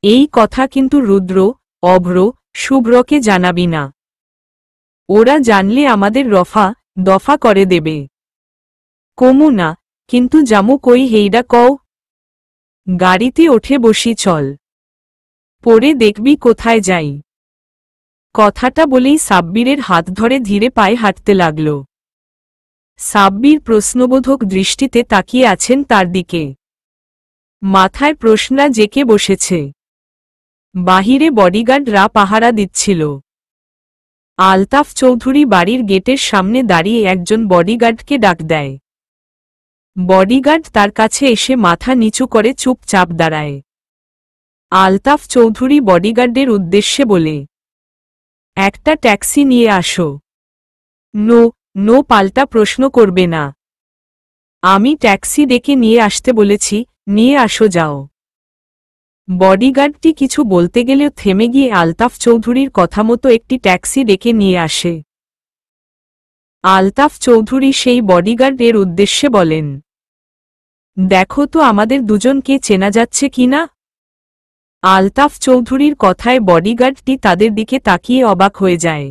Speaker 1: এই কথা কিন্তু রুদ্র, অভ্র, শুভ্রকে জানাবি না। ওরা জানলে আমাদের রফা দফা করে দেবে। কমু না, কিন্তু জামু কই হেইডা কও। গাড়িতে ওঠে বসি চল, পরে দেখবি কোথায় যাই। কথাটা বলেই সাব্বিরের হাত ধরে ধীরে পায়ে হাঁটতে লাগল। সাব্বির প্রশ্নবোধক দৃষ্টিতে তাকিয়ে আছেন তার দিকে। মাথায় প্রশ্না জেকে বসেছে। বাহিরে বডিগার্ডরা পাহারা দিচ্ছিল। আলতাফ চৌধুরী বাড়ির গেটের সামনে দাঁড়িয়ে একজন বডিগার্ডকে ডাক দেয়। বডিগার্ড তার কাছে এসে মাথা নিচু করে চুপচাপ দাঁড়ায়। আলতাফ চৌধুরী বডিগার্ডের উদ্দেশ্যে বলে, একটা ট্যাক্সি নিয়ে আসো। নো নো পাল্টা প্রশ্ন করবে না। আমি ট্যাক্সি ডেকে নিয়ে আসতে বলেছি, নিয়ে আসো যাও। বডিগার্ডটি কিছু বলতে গেলেও থেমে গিয়ে আলতাফ চৌধুরীর কথা মতো একটি ট্যাক্সি ডেকে নিয়ে আসে। আলতাফ চৌধুরী সেই বডিগার্ডের উদ্দেশ্যে বলেন, দেখো তো আমাদের দুজনকে চেনা যাচ্ছে কিনা। আলতাফ চৌধুরীর কথায় বডিগার্ডটি তাদের দিকে তাকিয়ে অবাক হয়ে যায়।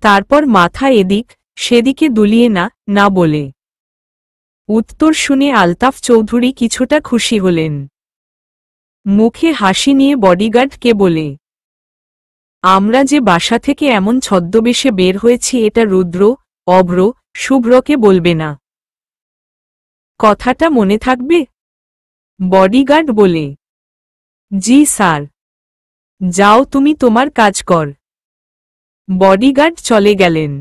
Speaker 1: তারপর মাথা এদিক সেদিকে দুলিয়ে না না বলে। উত্তর শুনে আলতাফ চৌধুরী কিছুটা খুশি হলেন। মুখে হাসি নিয়ে বডিগার্ডকে বলে, আমরা যে বাসা থেকে এমন ছদ্মবেশে বের হয়েছি এটা রুদ্র, অভ্র, শুভ্রকে বলবে না। কথাটা মনে থাকবে? বডিগার্ড বলে, জি স্যার। যাও তুমি তোমার কাজ কর। বডিগার্ড চলে গেলেন।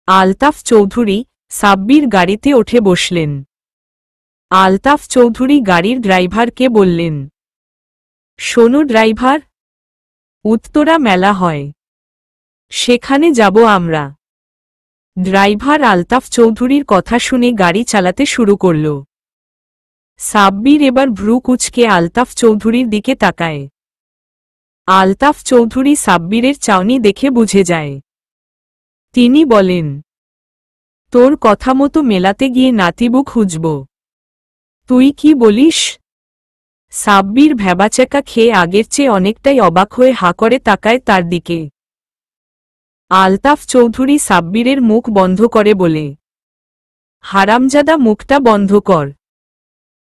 Speaker 1: আলতাফ চৌধুরী সাব্বির গাড়িতে উঠে বসলেন। আলতাফ চৌধুরী গাড়ির ড্রাইভারকে বললেন, শোনো ড্রাইভার, উত্তরা মেলা হয়, সেখানে যাব আমরা। ড্রাইভার আলতাফ চৌধুরীর কথা শুনে গাড়ি চালাতে শুরু করল। সাব্বির এবার ভ্রু কুঁচকে আলতাফ চৌধুরীর দিকে তাকায়। আলতাফ চৌধুরী সাব্বিরের চাউনি দেখে বুঝে যায়। তিনি বলেন, তোর কথা মতো মেলাতে গিয়ে নাতিবু খুঁজব। তুই কি বলিস? সাব্বির ভ্যাবাচ্যাকা খেয়ে আগের চেয়ে অনেকটাই অবাক হয়ে হাঁ করে তাকায় তার দিকে। আলতাফ চৌধুরী সাব্বিরের মুখ বন্ধ করে বলে, হারামজাদা মুখটা বন্ধ কর।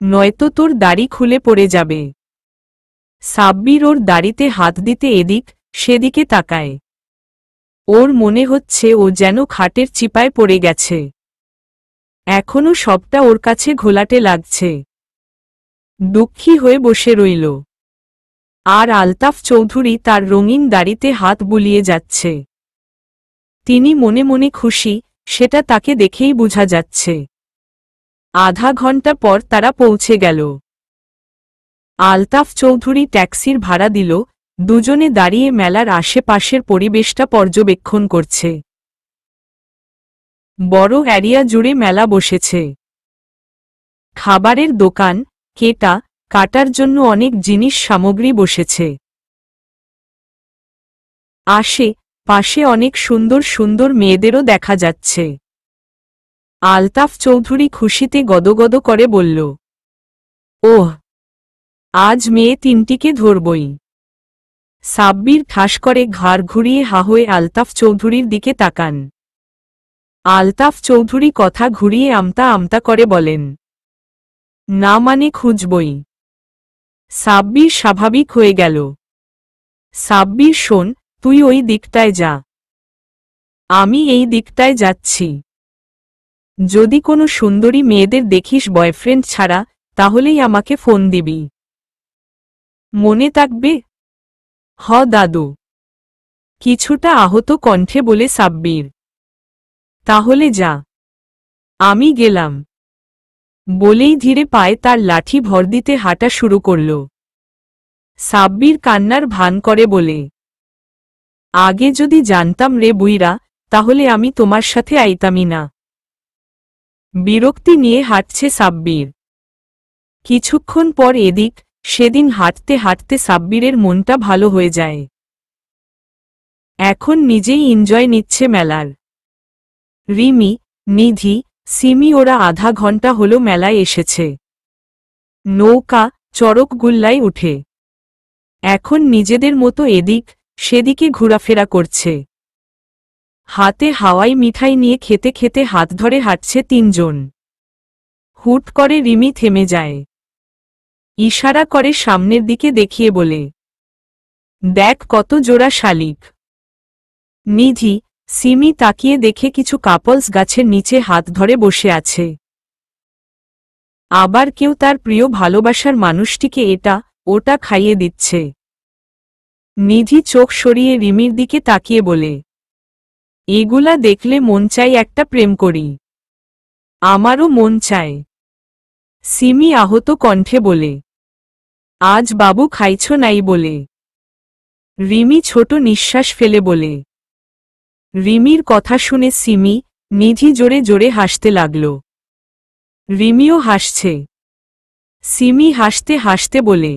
Speaker 1: নয়তো তোর দাড়ি খুলে পড়ে যাবে। সাব্বির ওর দাড়িতে হাত দিতে এদিক সেদিকে তাকায়। ওর মনে হচ্ছে ও যেন খাটের চিপায় পড়ে গেছে। এখনো সবটা ওর কাছে ঘোলাটে লাগছে। দুঃখী হয়ে বসে রইল। আর আলতাফ চৌধুরী তার রঙিন দাড়িতে হাত বুলিয়ে যাচ্ছে। তিনি মনে মনে খুশি, সেটা তাকে দেখেই বোঝা যাচ্ছে। আধা ঘন্টা পর তারা পৌঁছে গেল। আলতাফ চৌধুরী ট্যাক্সির ভাড়া দিল। দুজনে দাঁড়িয়ে মেলার আশেপাশের পরিবেশটা পর্যবেক্ষণ করছে। বড় এরিয়া জুড়ে মেলা বসেছে। খাবারের দোকান, কেটা কাটার জন্য অনেক জিনিস সামগ্রী বসেছে। পাশে অনেক সুন্দর সুন্দর মেয়েদেরও দেখা যাচ্ছে। আলতাফ চৌধুরী খুশিতে গদগদ করে বলল, ওহ, আজ মেয়ে তিনটিকে ধরবই। সাব্বির ঠাস করে ঘাড় ঘুরিয়ে হা হয়ে আলতাফ চৌধুরীর দিকে তাকান। আলতাফ চৌধুরী কথা ঘুরিয়ে আমতা আমতা করে বলেন, না মানে খুঁজবই। সাব্বির স্বাভাবিক হয়ে গেল। সাব্বির শোন, তুই ওই দিকটায় যা, আমি এই দিকটায় যাচ্ছি। যদি কোনো সুন্দরী মেয়েদের দেখিস বয়ফ্রেন্ড ছাড়া, তাহলেই আমাকে ফোন দিবি। মনে থাকবে? হ দাদু, কিছুটা আহত কণ্ঠে বলে সাব্বির। তাহলে যা, আমি গেলাম। বলেই ধীরে পায়ে তার লাঠি ভর দিতে হাঁটা শুরু করল। সাব্বির কান্নার ভান করে বলে, আগে যদি জানতাম রে বুইরা, তাহলে আমি তোমার সাথে আইতামই না। বিরক্তি নিয়ে হাঁটছে সাব্বির। কিছুক্ষণ পর এদিক সেদিন হাঁটতে হাঁটতে সাব্বিরের মনটা ভালো হয়ে যায়। এখন নিজেই এনজয় নিচ্ছে মেলার। রিমি, নিধি, সিমি ওরা আধা ঘন্টা হলো মেলায় এসেছে। নৌকা, চড়কগুল্লায় উঠে এখন নিজেদের মতো এদিক সেদিকে ঘোরাফেরা করছে। হাতে হাওয়াই মিঠাই নিয়ে খেতে খেতে হাত ধরে হাঁটছে তিনজন। হুট করে রিমি থেমে যায়। ইশারা করে সামনের দিকে দেখিয়ে বলে, দেখ কত জোড়া শালিক। নিধি, সিমি তাকিয়ে দেখে কিছু কাপলস গাছের নিচে হাত ধরে বসে আছে। আবার কেউ তার প্রিয় ভালোবাসার মানুষটিকে এটা ওটা খাইয়ে দিচ্ছে। নিধি চোখ সরিয়ে রিমির দিকে তাকিয়ে বলে, এগুলা দেখলে মন চাই একটা প্রেম করি। আমারও মন চায়। সিমি আহত কণ্ঠে বলে, আজ বাবু খাইছ নাই বলে। রিমি ছোট নিঃশ্বাস ফেলে বলে। রিমির কথা শুনে সিমি, নিধি জোরে জোরে হাসতে লাগল। রিমিও হাসছে। সিমি হাসতে হাসতে বলে,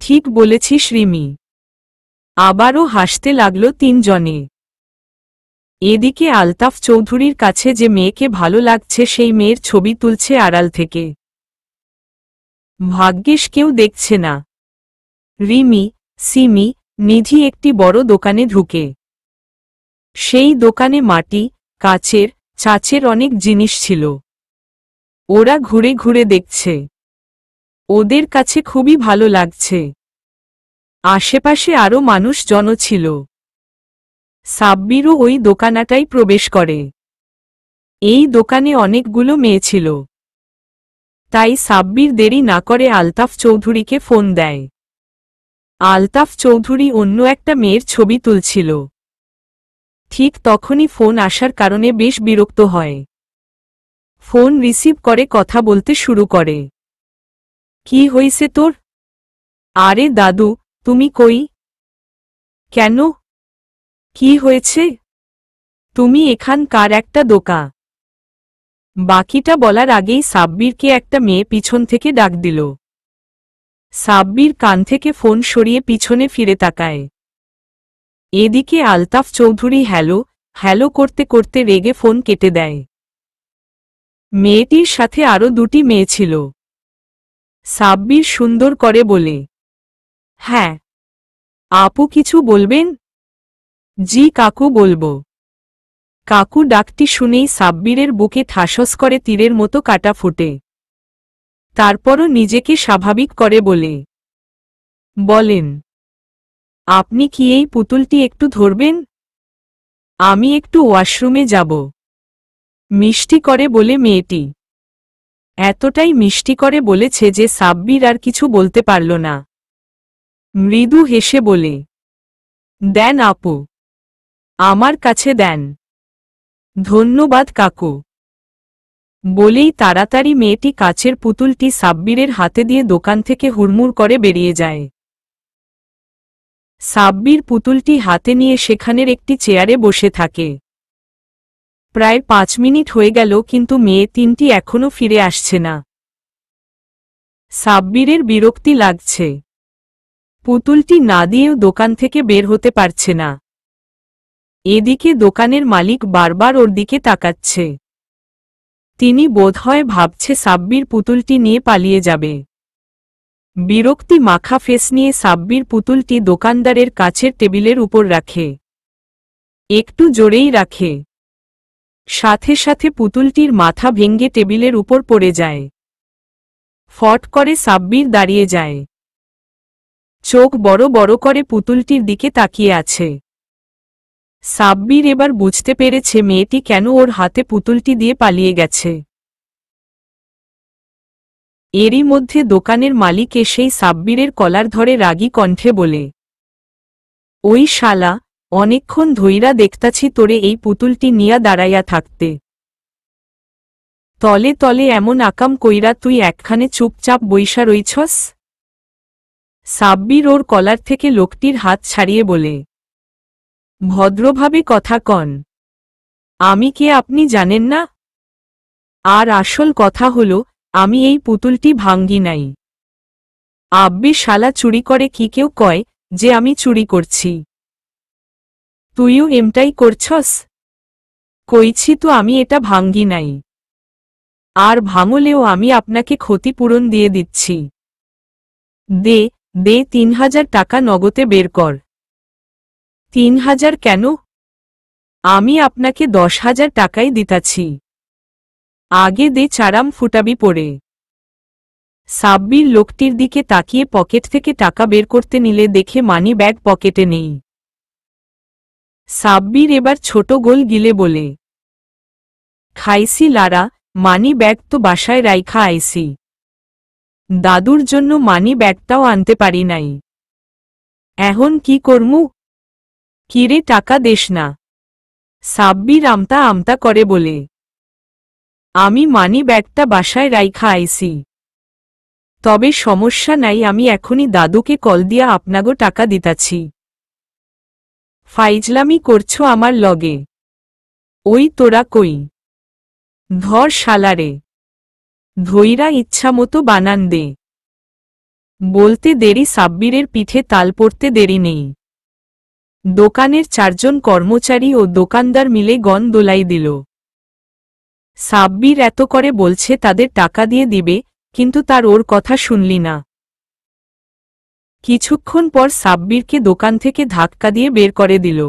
Speaker 1: ঠিক বলেছিস রিমি। আবারও হাসতে লাগল তিনজনে। এদিকে আলতাফ চৌধুরীর কাছে যে মেয়েকে ভালো লাগছে সেই মেয়ের ছবি তুলছে আড়াল থেকে। ভাগ্যিস কেউ দেখছে না। রিমি, সিমি, নিধি একটি বড় দোকানে ঢুকে। সেই দোকানে মাটি, কাচের, ছাঁচের অনেক জিনিস ছিল। ওরা ঘুরে ঘুরে দেখছে। ওদের কাছে খুবই ভালো লাগছে। আশেপাশে আরও মানুষজন ছিল। সাব্বিরও ওই দোকানটায় প্রবেশ করে। এই দোকানে অনেকগুলো মেয়ে ছিল। তাই সাব্বির দেরি না করে আলতাফ চৌধুরীকে ফোন দেয়। আলতাফ চৌধুরী অন্য একটা মেয়ের ছবি তুলছিল। ঠিক তখনই ফোন আসার কারণে বেশ বিরক্ত হয়। ফোন রিসিভ করে কথা বলতে শুরু করে। কি হইছে তোর? আরে দাদু, তুমি কই? কেন? কি হয়েছে? তুমি এখানকার একটা দোকা। বাকিটা বলার আগেই সাব্বিরকে একটা মেয়ে পিছন থেকে ডাক দিল। সাব্বির কান থেকে ফোন সরিয়ে পিছনে ফিরে তাকায়। এদিকে আলতাফ চৌধুরী হ্যালো হ্যালো করতে করতে রেগে ফোন কেটে দেয়। মেয়েটির সাথে আরও দুটি মেয়ে ছিল। সাব্বির সুন্দর করে বলে, হ্যাঁ। আপু কিছু বলবেন? জি কাকু বলবো। কাকু ডাকটি শুনেই সাব্বিরের বুকে ঠাসস করে তীরের মতো কাটা ফুটে। তারপরও নিজেকে স্বাভাবিক করে বলেন, আপনি কি এই পুতুলটি একটু ধরবেন? আমি একটু ওয়াশরুমে যাব। মিষ্টি করে বলে মেয়েটি। এতটাই মিষ্টি করে বলেছে যে সাব্বির আর কিছু বলতে পারল না। মৃদু হেসে বলে, দেন আপু, আমার কাছে দেন। ধন্যবাদ কাকু। বলেই তাড়াতাড়ি মেয়েটি কাচের পুতুলটি সাব্বিরের হাতে দিয়ে দোকান থেকে হুড়মুড় করে বেরিয়ে যায়। সাব্বির পুতুলটি হাতে নিয়ে সেখানের একটি চেয়ারে বসে থাকে। প্রায় 5 মিনিট হয়ে গেল কিন্তু মেয়ে তিনটি এখনো ফিরে আসছে না। সাব্বিরের বিরক্তি লাগছে। পুতুলটি না দিয়েও দোকান থেকে বের হতে পারছে না। এদিকে দোকানের মালিক বারবার ওর দিকে তাকাচ্ছে। তিনি বোধহয় ভাবছে সাব্বির পুতুলটি নিয়ে পালিয়ে যাবে। বিরক্তি মাখা ফেস নিয়ে সাব্বির পুতুলটি দোকানদারের কাছের টেবিলের উপর রাখে। একটু জোরেই রাখে। সাথে সাথে পুতুলটির মাথা ভেঙে টেবিলের উপর পড়ে যায়। ফট করে সাব্বির দাঁড়িয়ে যায়। চোখ বড় বড় করে পুতুলটির দিকে তাকিয়ে আছে। সাব্বির এবার বুঝতে পেরেছে মেয়েটি কেন ওর হাতে পুতুলটি দিয়ে পালিয়ে গেছে। এরই মধ্যে দোকানের মালিক এসেই সাব্বিরের কলার ধরে রাগী কণ্ঠে বলে, ওই শালা, অনেকক্ষণ ধইরা দেখতাছি তোরে এই পুতুলটি নিয়া দাঁড়াইয়া থাকতে। তলে তলে এমন আকাম কইরা তুই একখানে চুপচাপ বইসা রইছস? সাব্বির ওর কলার থেকে লোকটির হাত ছাড়িয়ে বলে, ভদ্রভাবে কথা কন। আমি কে আপনি জানেন না? আর আসল কথা হলো, আমি এই পুতুলটি ভাঙ্গি নাই। আব্বে শালা চুরি করে কি কেউ কয় যে আমি চুরি করছি? তুইও এমটাই করছস? কইছি তো আমি এটা ভাঙ্গি নাই। আর ভাঙলেও আমি আপনাকে ক্ষতিপূরণ দিয়ে দিচ্ছি। দে 3000 টাকা নগদে বের কর। 3000 কেন? আমি আপনাকে 10,000 টাকাই দিতাছি। আগে দে চারাম ফুটাবি পড়ে। সাব্বির লোকটির দিকে তাকিয়ে পকেট থেকে টাকা বের করতে নিলে দেখে মানি ব্যাগ পকেটে নেই। সাব্বির এবার ছোট গোল গিলে বলে, খাইছি লারা, মানি ব্যাগ তো বাসায় রাইখা আইছি। দাদুর জন্য মানি ব্যাগটাও আনতে পারি নাই। এখন কি করমু? কিরে টাকা দেশ না? সাব্বির আমতা আমতা করে বলে, আমি মানি ব্যাগটা বাসায় রাইখা আইছি। তবে সমস্যা নাই, আমি এখনই দাদুকে কল দিয়া আপনাগো টাকা দিতাছি। ফাইজলামি করছো আমার লগে? ওই তোরা কই? ধর শালারে, ধইরা ইচ্ছামতো বানান দে। বলতে দেরি সাব্বিরের পিঠে তাল পড়তে দেরি নেই। দোকানের 4 জন কর্মচারী ও দোকানদার মিলে গন দোলাই দিল। সাব্বির এত করে বলছে তাদের টাকা দিয়ে দিবে, কিন্তু তার ওর কথা শুনলি না। কিছুক্ষণ পর সাব্বিরকে দোকান থেকে ধাক্কা দিয়ে বের করে দিল।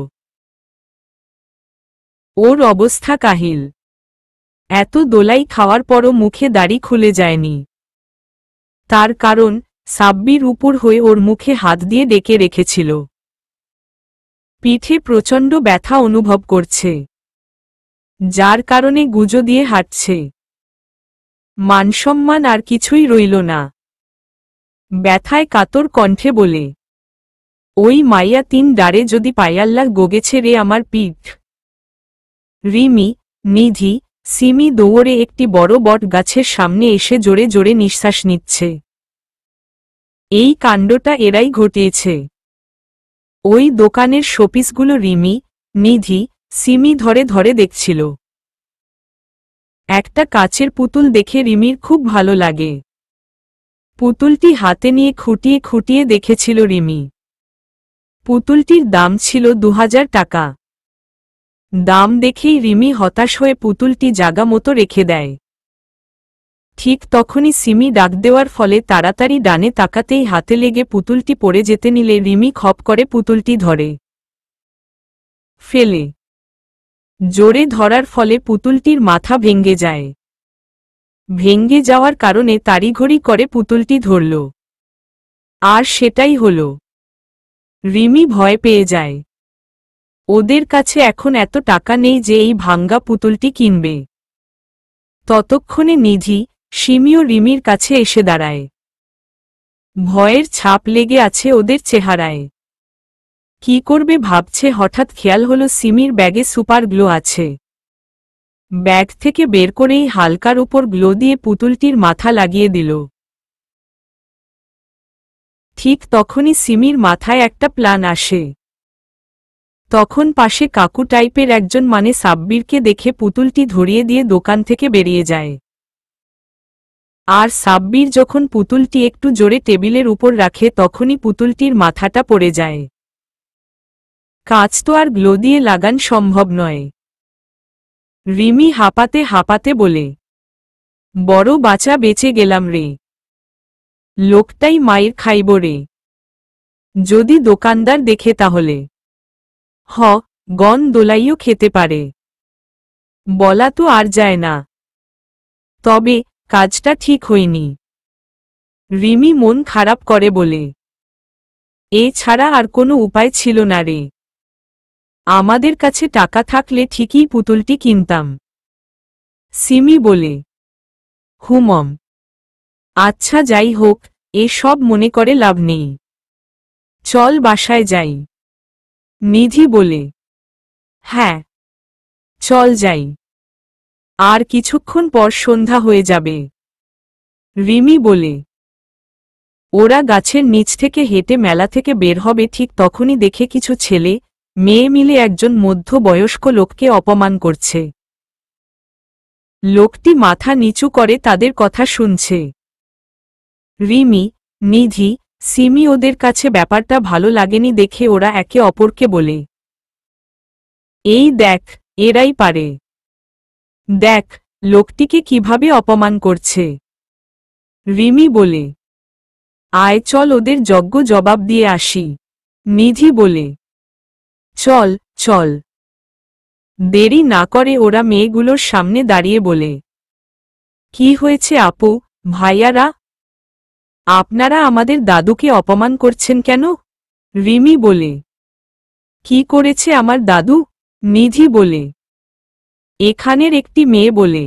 Speaker 1: ওর অবস্থা কাহিল। এত দোলাই খাওয়ার পরও মুখে দাড়ি খুলে যায়নি। তার কারণ, সাব্বির উপর হয়ে ওর মুখে হাত দিয়ে ডেকে রেখেছিল। পিঠে প্রচণ্ড ব্যথা অনুভব করছে, যার কারণে গুজো দিয়ে হাঁটছে। মানসম্মান আর কিছুই রইল না। ব্যথায় কাতর কণ্ঠে বলে, ওই মাইয়া 3 ডারে যদি পায়াল্লা গোগেছে রে আমার পিঠ। রিমি, নিধি, সিমি দৌড়ে একটি বড় বট গাছের সামনে এসে জোরে জোরে নিঃশ্বাস নিচ্ছে। এই কাণ্ডটা এরাই ঘটিয়েছে। ওই দোকানের শোপিসগুলো রিমি, নিধি, সিমি ধরে ধরে দেখছিল। একটা কাচের পুতুল দেখে রিমির খুব ভালো লাগে। পুতুলটি হাতে নিয়ে খুঁটিয়ে খুঁটিয়ে দেখেছিল রিমি। পুতুলটির দাম ছিল 2000 টাকা। দাম দেখেই রিমি হতাশ হয়ে পুতুলটি জাগা মতো রেখে দেয়। ঠিক তখনই সিমি ডাক দেওয়ার ফলে তাড়াতাড়ি ডানে তাকাতেই হাতে লেগে পুতুলটি পড়ে যেতে নিলে রিমি খপ করে পুতুলটি ধরে ফেলে। জোরে ধরার ফলে পুতুলটির মাথা ভেঙে যায়। ভেঙে যাওয়ার কারণে তাড়িঘড়ি করে পুতুলটি ধরল। আর সেটাই হল। রিমি ভয় পেয়ে যায়। ওদের কাছে এখন এত টাকা নেই যে এই ভাঙ্গা পুতুলটি কিনবে। ততক্ষণে নিধি, সিমি ও রিমির কাছে এসে দাঁড়ায়। ভয়ের ছাপ লেগে আছে ওদের চেহারায়। কি করবে ভাবছে, হঠাৎ খেয়াল হলো সিমির ব্যাগে সুপার গ্লো আছে। ব্যাগ থেকে বের করেই হালকার উপর গ্লো দিয়ে পুতুলটির মাথা লাগিয়ে দিল। ঠিক তখনই সিমির মাথায় একটা প্ল্যান আসে। তখন পাশে কাকু টাইপের একজন মানে সাব্বিরকে দেখে পুতুলটি ধরিয়ে দিয়ে দোকান থেকে বেরিয়ে যায়। আর সাব্বির যখন পুতুলটি একটু জোরে টেবিলের উপর রাখে তখনই পুতুলটির মাথাটা পড়ে যায়। কাজ তো আর গ্লো দিয়ে লাগান সম্ভব নয়। রিমি হাঁপাতে হাঁপাতে বলে, বড় বাঁচা বেঁচে গেলাম রে। লোকটাই মায়ের খাইব রে। যদি দোকানদার দেখে তাহলে গন দোলাইও খেতে পারে। বলা তো আর যায় না। তবে কাজটা ঠিক হয়নি। রিমি মন খারাপ করে বলে, এ ছাড়া আর কোনো উপায় ছিল না রে। আমাদের কাছে টাকা থাকলে ঠিকই পুতুলটি কিনতাম। সিমি বলে, হুমম। আচ্ছা যাই হোক, এ সব মনে করে লাভ নেই। চল বাসায় যাই। নিধি বলে, হ্যাঁ চল যাই। আর কিছুক্ষণ পর সন্ধ্যা হয়ে যাবে। রিমি বলে, ওরা গাছের নিচ থেকে হেঁটে মেলা থেকে বের হবে ঠিক তখনই দেখে কিছু ছেলে মেয়ে মিলে একজন মধ্যবয়স্ক লোককে অপমান করছে। লোকটি মাথা নিচু করে তাদের কথা শুনছে। রিমি, নিধি, সিমি ওদের কাছে ব্যাপারটা ভালো লাগেনি দেখে ওরা একে অপরকে বলে, এই দেখ, এরাই পারে। দেখ লোকটিকে কিভাবে অপমান করছে। রিমি বলে, আয় চল ওদের যোগ্য জবাব দিয়ে আসি। নিধি বলে, চল চল। দেরি না করে ওরা মেয়েগুলোর সামনে দাঁড়িয়ে বলে, কি হয়েছে আপু, ভাইয়ারা? আপনারা আমাদের দাদুকে অপমান করছেন কেন? রিমি বলে, কি করেছে আমার দাদু? নিধি বলে, এখানের একটি মেয়ে বলে,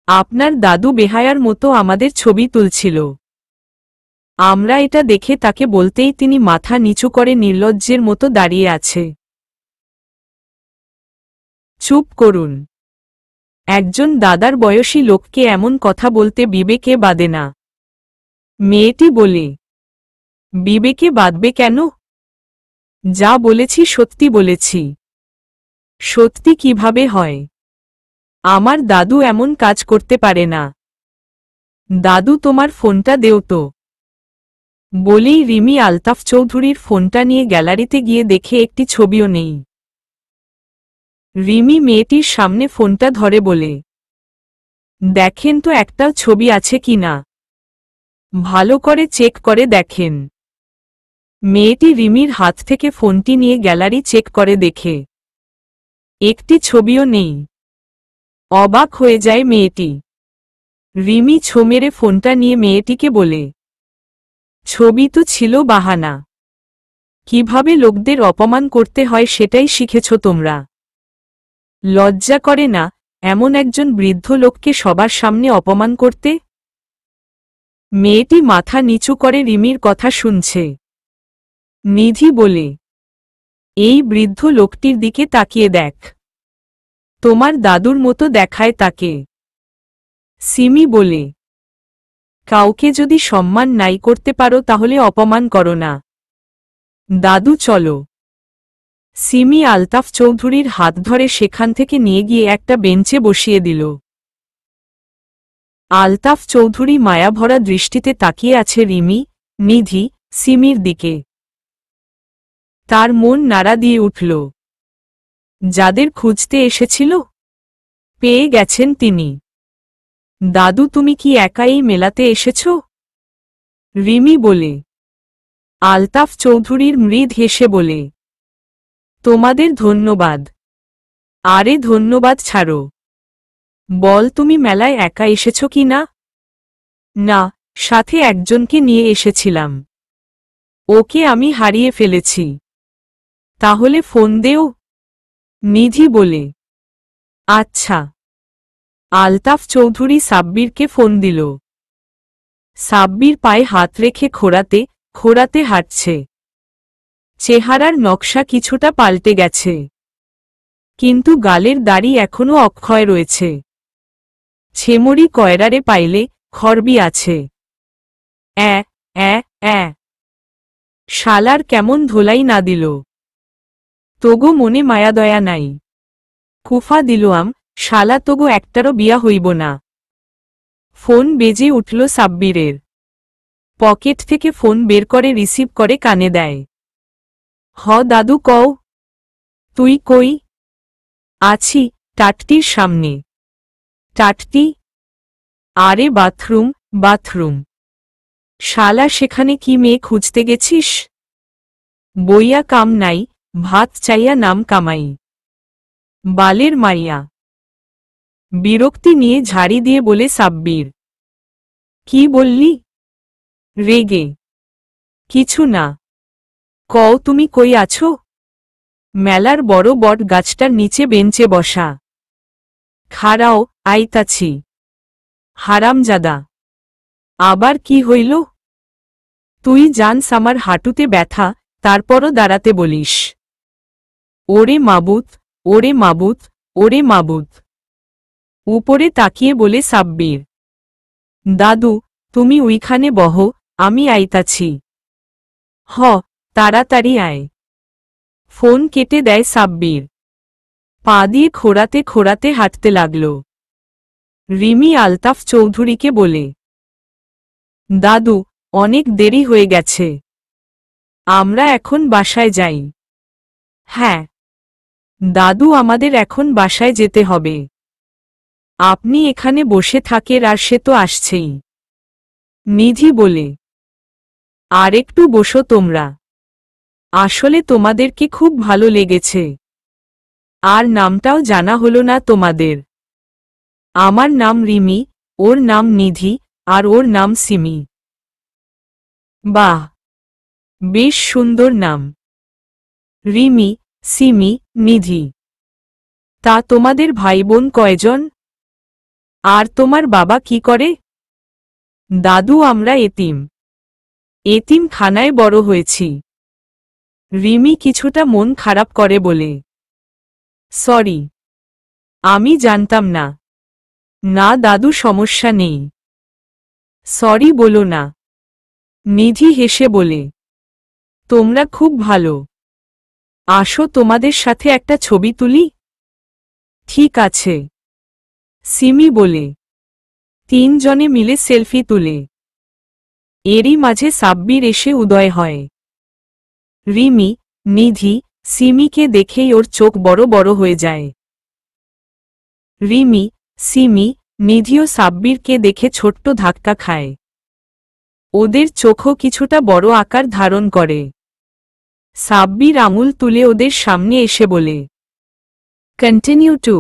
Speaker 1: আপনার দাদু বেহায়ার মতো আমাদের ছবি তুলছিল। আমরা এটা দেখে তাকে বলতেই তিনি মাথা নিচু করে নির্লজ্জের মতো দাঁড়িয়ে আছে। চুপ করুন। একজন দাদার বয়সী লোককে এমন কথা বলতে বিবেকে বাদে না। মেয়েটি বলে, বিবেকে বাঁধবে কেন? যা বলেছি সত্যি বলেছি। সত্যি কিভাবে হয়? আমার দাদু এমন কাজ করতে পারে না। দাদু তোমার ফোনটা দেও তো। বলেই রিমি আলতাফ চৌধুরীর ফোনটা নিয়ে গ্যালারিতে গিয়ে দেখে একটি ছবিও নেই। রিমি মেয়েটির সামনে ফোনটা ধরে বলে, দেখেন তো একটা ছবি আছে কি না। ভালো করে চেক করে দেখেন। মেয়েটি রিমির হাত থেকে ফোনটি নিয়ে গ্যালারি চেক করে দেখে একটি ছবিও নেই। অবাক হয়ে যায় মেয়েটি। রিমি ছো মেরে ফোনটা নিয়ে মেয়েটিকে বলে, ছবি তো ছিল বাহানা। কিভাবে লোকদের অপমান করতে হয় সেটাই শিখেছ তোমরা। লজ্জা করে না এমন একজন বৃদ্ধ লোককে সবার সামনে অপমান করতে? মেয়েটি মাথা নিচু করে রিমির কথা শুনছে। নিধি বলে, এই বৃদ্ধ লোকটির দিকে তাকিয়ে দেখ। তোমার দাদুর মতো দেখায় তাকে। সিমি বলে, কাউকে যদি সম্মান নাই করতে পারো তাহলে অপমান করো না। দাদু চলো। সিমি আলতাফ চৌধুরীর হাত ধরে সেখান থেকে নিয়ে গিয়ে একটা বেঞ্চে বসিয়ে দিল। আলতাফ চৌধুরী মায়াভরা দৃষ্টিতে তাকিয়ে আছে রিমি, নিধি, সিমির দিকে। তার মন নাড়া দিয়ে উঠল। যাদের খুঁজতে এসেছিল পেয়ে গেছেন তিনি। দাদু তুমি কি একা এই মেলাতে এসেছ? রিমি বলে। আলতাফ চৌধুরীর মৃদ হেসে বলে, তোমাদের ধন্যবাদ। আরে ধন্যবাদ ছাড়ো। বল তুমি মেলায় একা এসেছ কি না? না, সাথে একজনকে নিয়ে এসেছিলাম। ওকে আমি হারিয়ে ফেলেছি। তাহলে ফোন দেও, নিধি বলে। আচ্ছা। আলতাফ চৌধুরী সাব্বিরকে ফোন দিল। সাব্বির পায়ে হাত রেখে খোঁড়াতে খোঁড়াতে হাঁটছে। চেহারার নকশা কিছুটা পাল্টে গেছে, কিন্তু গালের দাড়ি এখনো অক্ষয় রয়েছে। ছেমরি কয়রারে পাইলে খরবি আছে। অ্যা অ্যা অ্যা শালার কেমন ধোলাই না দিল। তোগো মনে মায়াদয়া নাই। কুফা দিলুয়াম, শালা তোগো একটারও বিয়া হইব না। ফোন বেজে উঠল সাব্বিরের। পকেট থেকে ফোন বের করে রিসিভ করে কানে দেয়। হ দাদু কও। তুই কই? আছি, টাটটির সামনে। টাটটি? আরে বাথরুম, বাথরুম। শালা সেখানে কি মেয়ে খুঁজতে গেছিস? বইয়া কাম নাই, ভাত চাইয়া নাম কামাই। বালের মাইয়া। বিরক্তি নিয়ে ঝাড়ি দিয়ে বলে সাব্বির। কি বললি? রেগে। কিছু না। কও তুমি কই আছো? মেলার বড় বট গাছটার নিচে বেঞ্চে বসা। খাড়াও, আইতাছি। হারামজাদা। আবার কি হইল? তুই জানস আমার হাঁটুতে ব্যথা, তারপরও দাঁড়াতে বলিস। ওরে মাবুত, ওরে মাবুত, ওরে মাবুত। উপরে তাকিয়ে বলে সাব্বির। দাদু, তুমি ওইখানে বহ, আমি আইতাছি। হ, তাড়াতাড়ি আয়। ফোন কেটে দেয় সাব্বির। পা দিয়ে খোঁড়াতে খোঁড়াতে হাঁটতে লাগল। রিমি আলতাফ চৌধুরীকে বলে। দাদু, অনেক দেরি হয়ে গেছে। আমরা এখন বাসায় যাই। হ্যাঁ। দাদু আমাদের এখন বাসায় যেতে হবে। আপনি এখানে বসে থাকেন আর সে তো আসছেই। নিধি বলে। আর একটু বসো তোমরা। আসলে তোমাদেরকে খুব ভালো লেগেছে। আর নামটাও জানা হলো না তোমাদের। আমার নাম রিমি, ওর নাম নিধি, আর ওর নাম সিমি। বাহ, বেশ সুন্দর নাম। রিমি, সিমি, নিধি। তা তোমাদের ভাই বোন কয়জন? আর তোমার বাবা কি করে? দাদু আমরা এতিম। এতিম খানায় বড় হয়েছি। রিমি কিছুটা মন খারাপ করে বলে। সরি, আমি জানতাম না। না দাদু সমস্যা নেই। সরি বলো না। নিধি হেসে বলে। তোমরা খুব ভালো। আসো তোমাদের সাথে একটা ছবি তুলি। ঠিক আছে, সিমি বলে। তিনজনে মিলে সেলফি তুলে। এরই মাঝে সাব্বির এসে উদয় হয়। রিমি, নিধি, সিমিকে দেখেই ওর চোখ বড় বড় হয়ে যায়। রিমি, সিমি, নিধিও সাব্বিরকে দেখে ছোট্ট ধাক্কা খায়। ওদের চোখও কিছুটা বড় আকার ধারণ করে। সাব্বির আঙুল তুলে ওদের সামনে এসে বলে, কন্টিনিউ টু।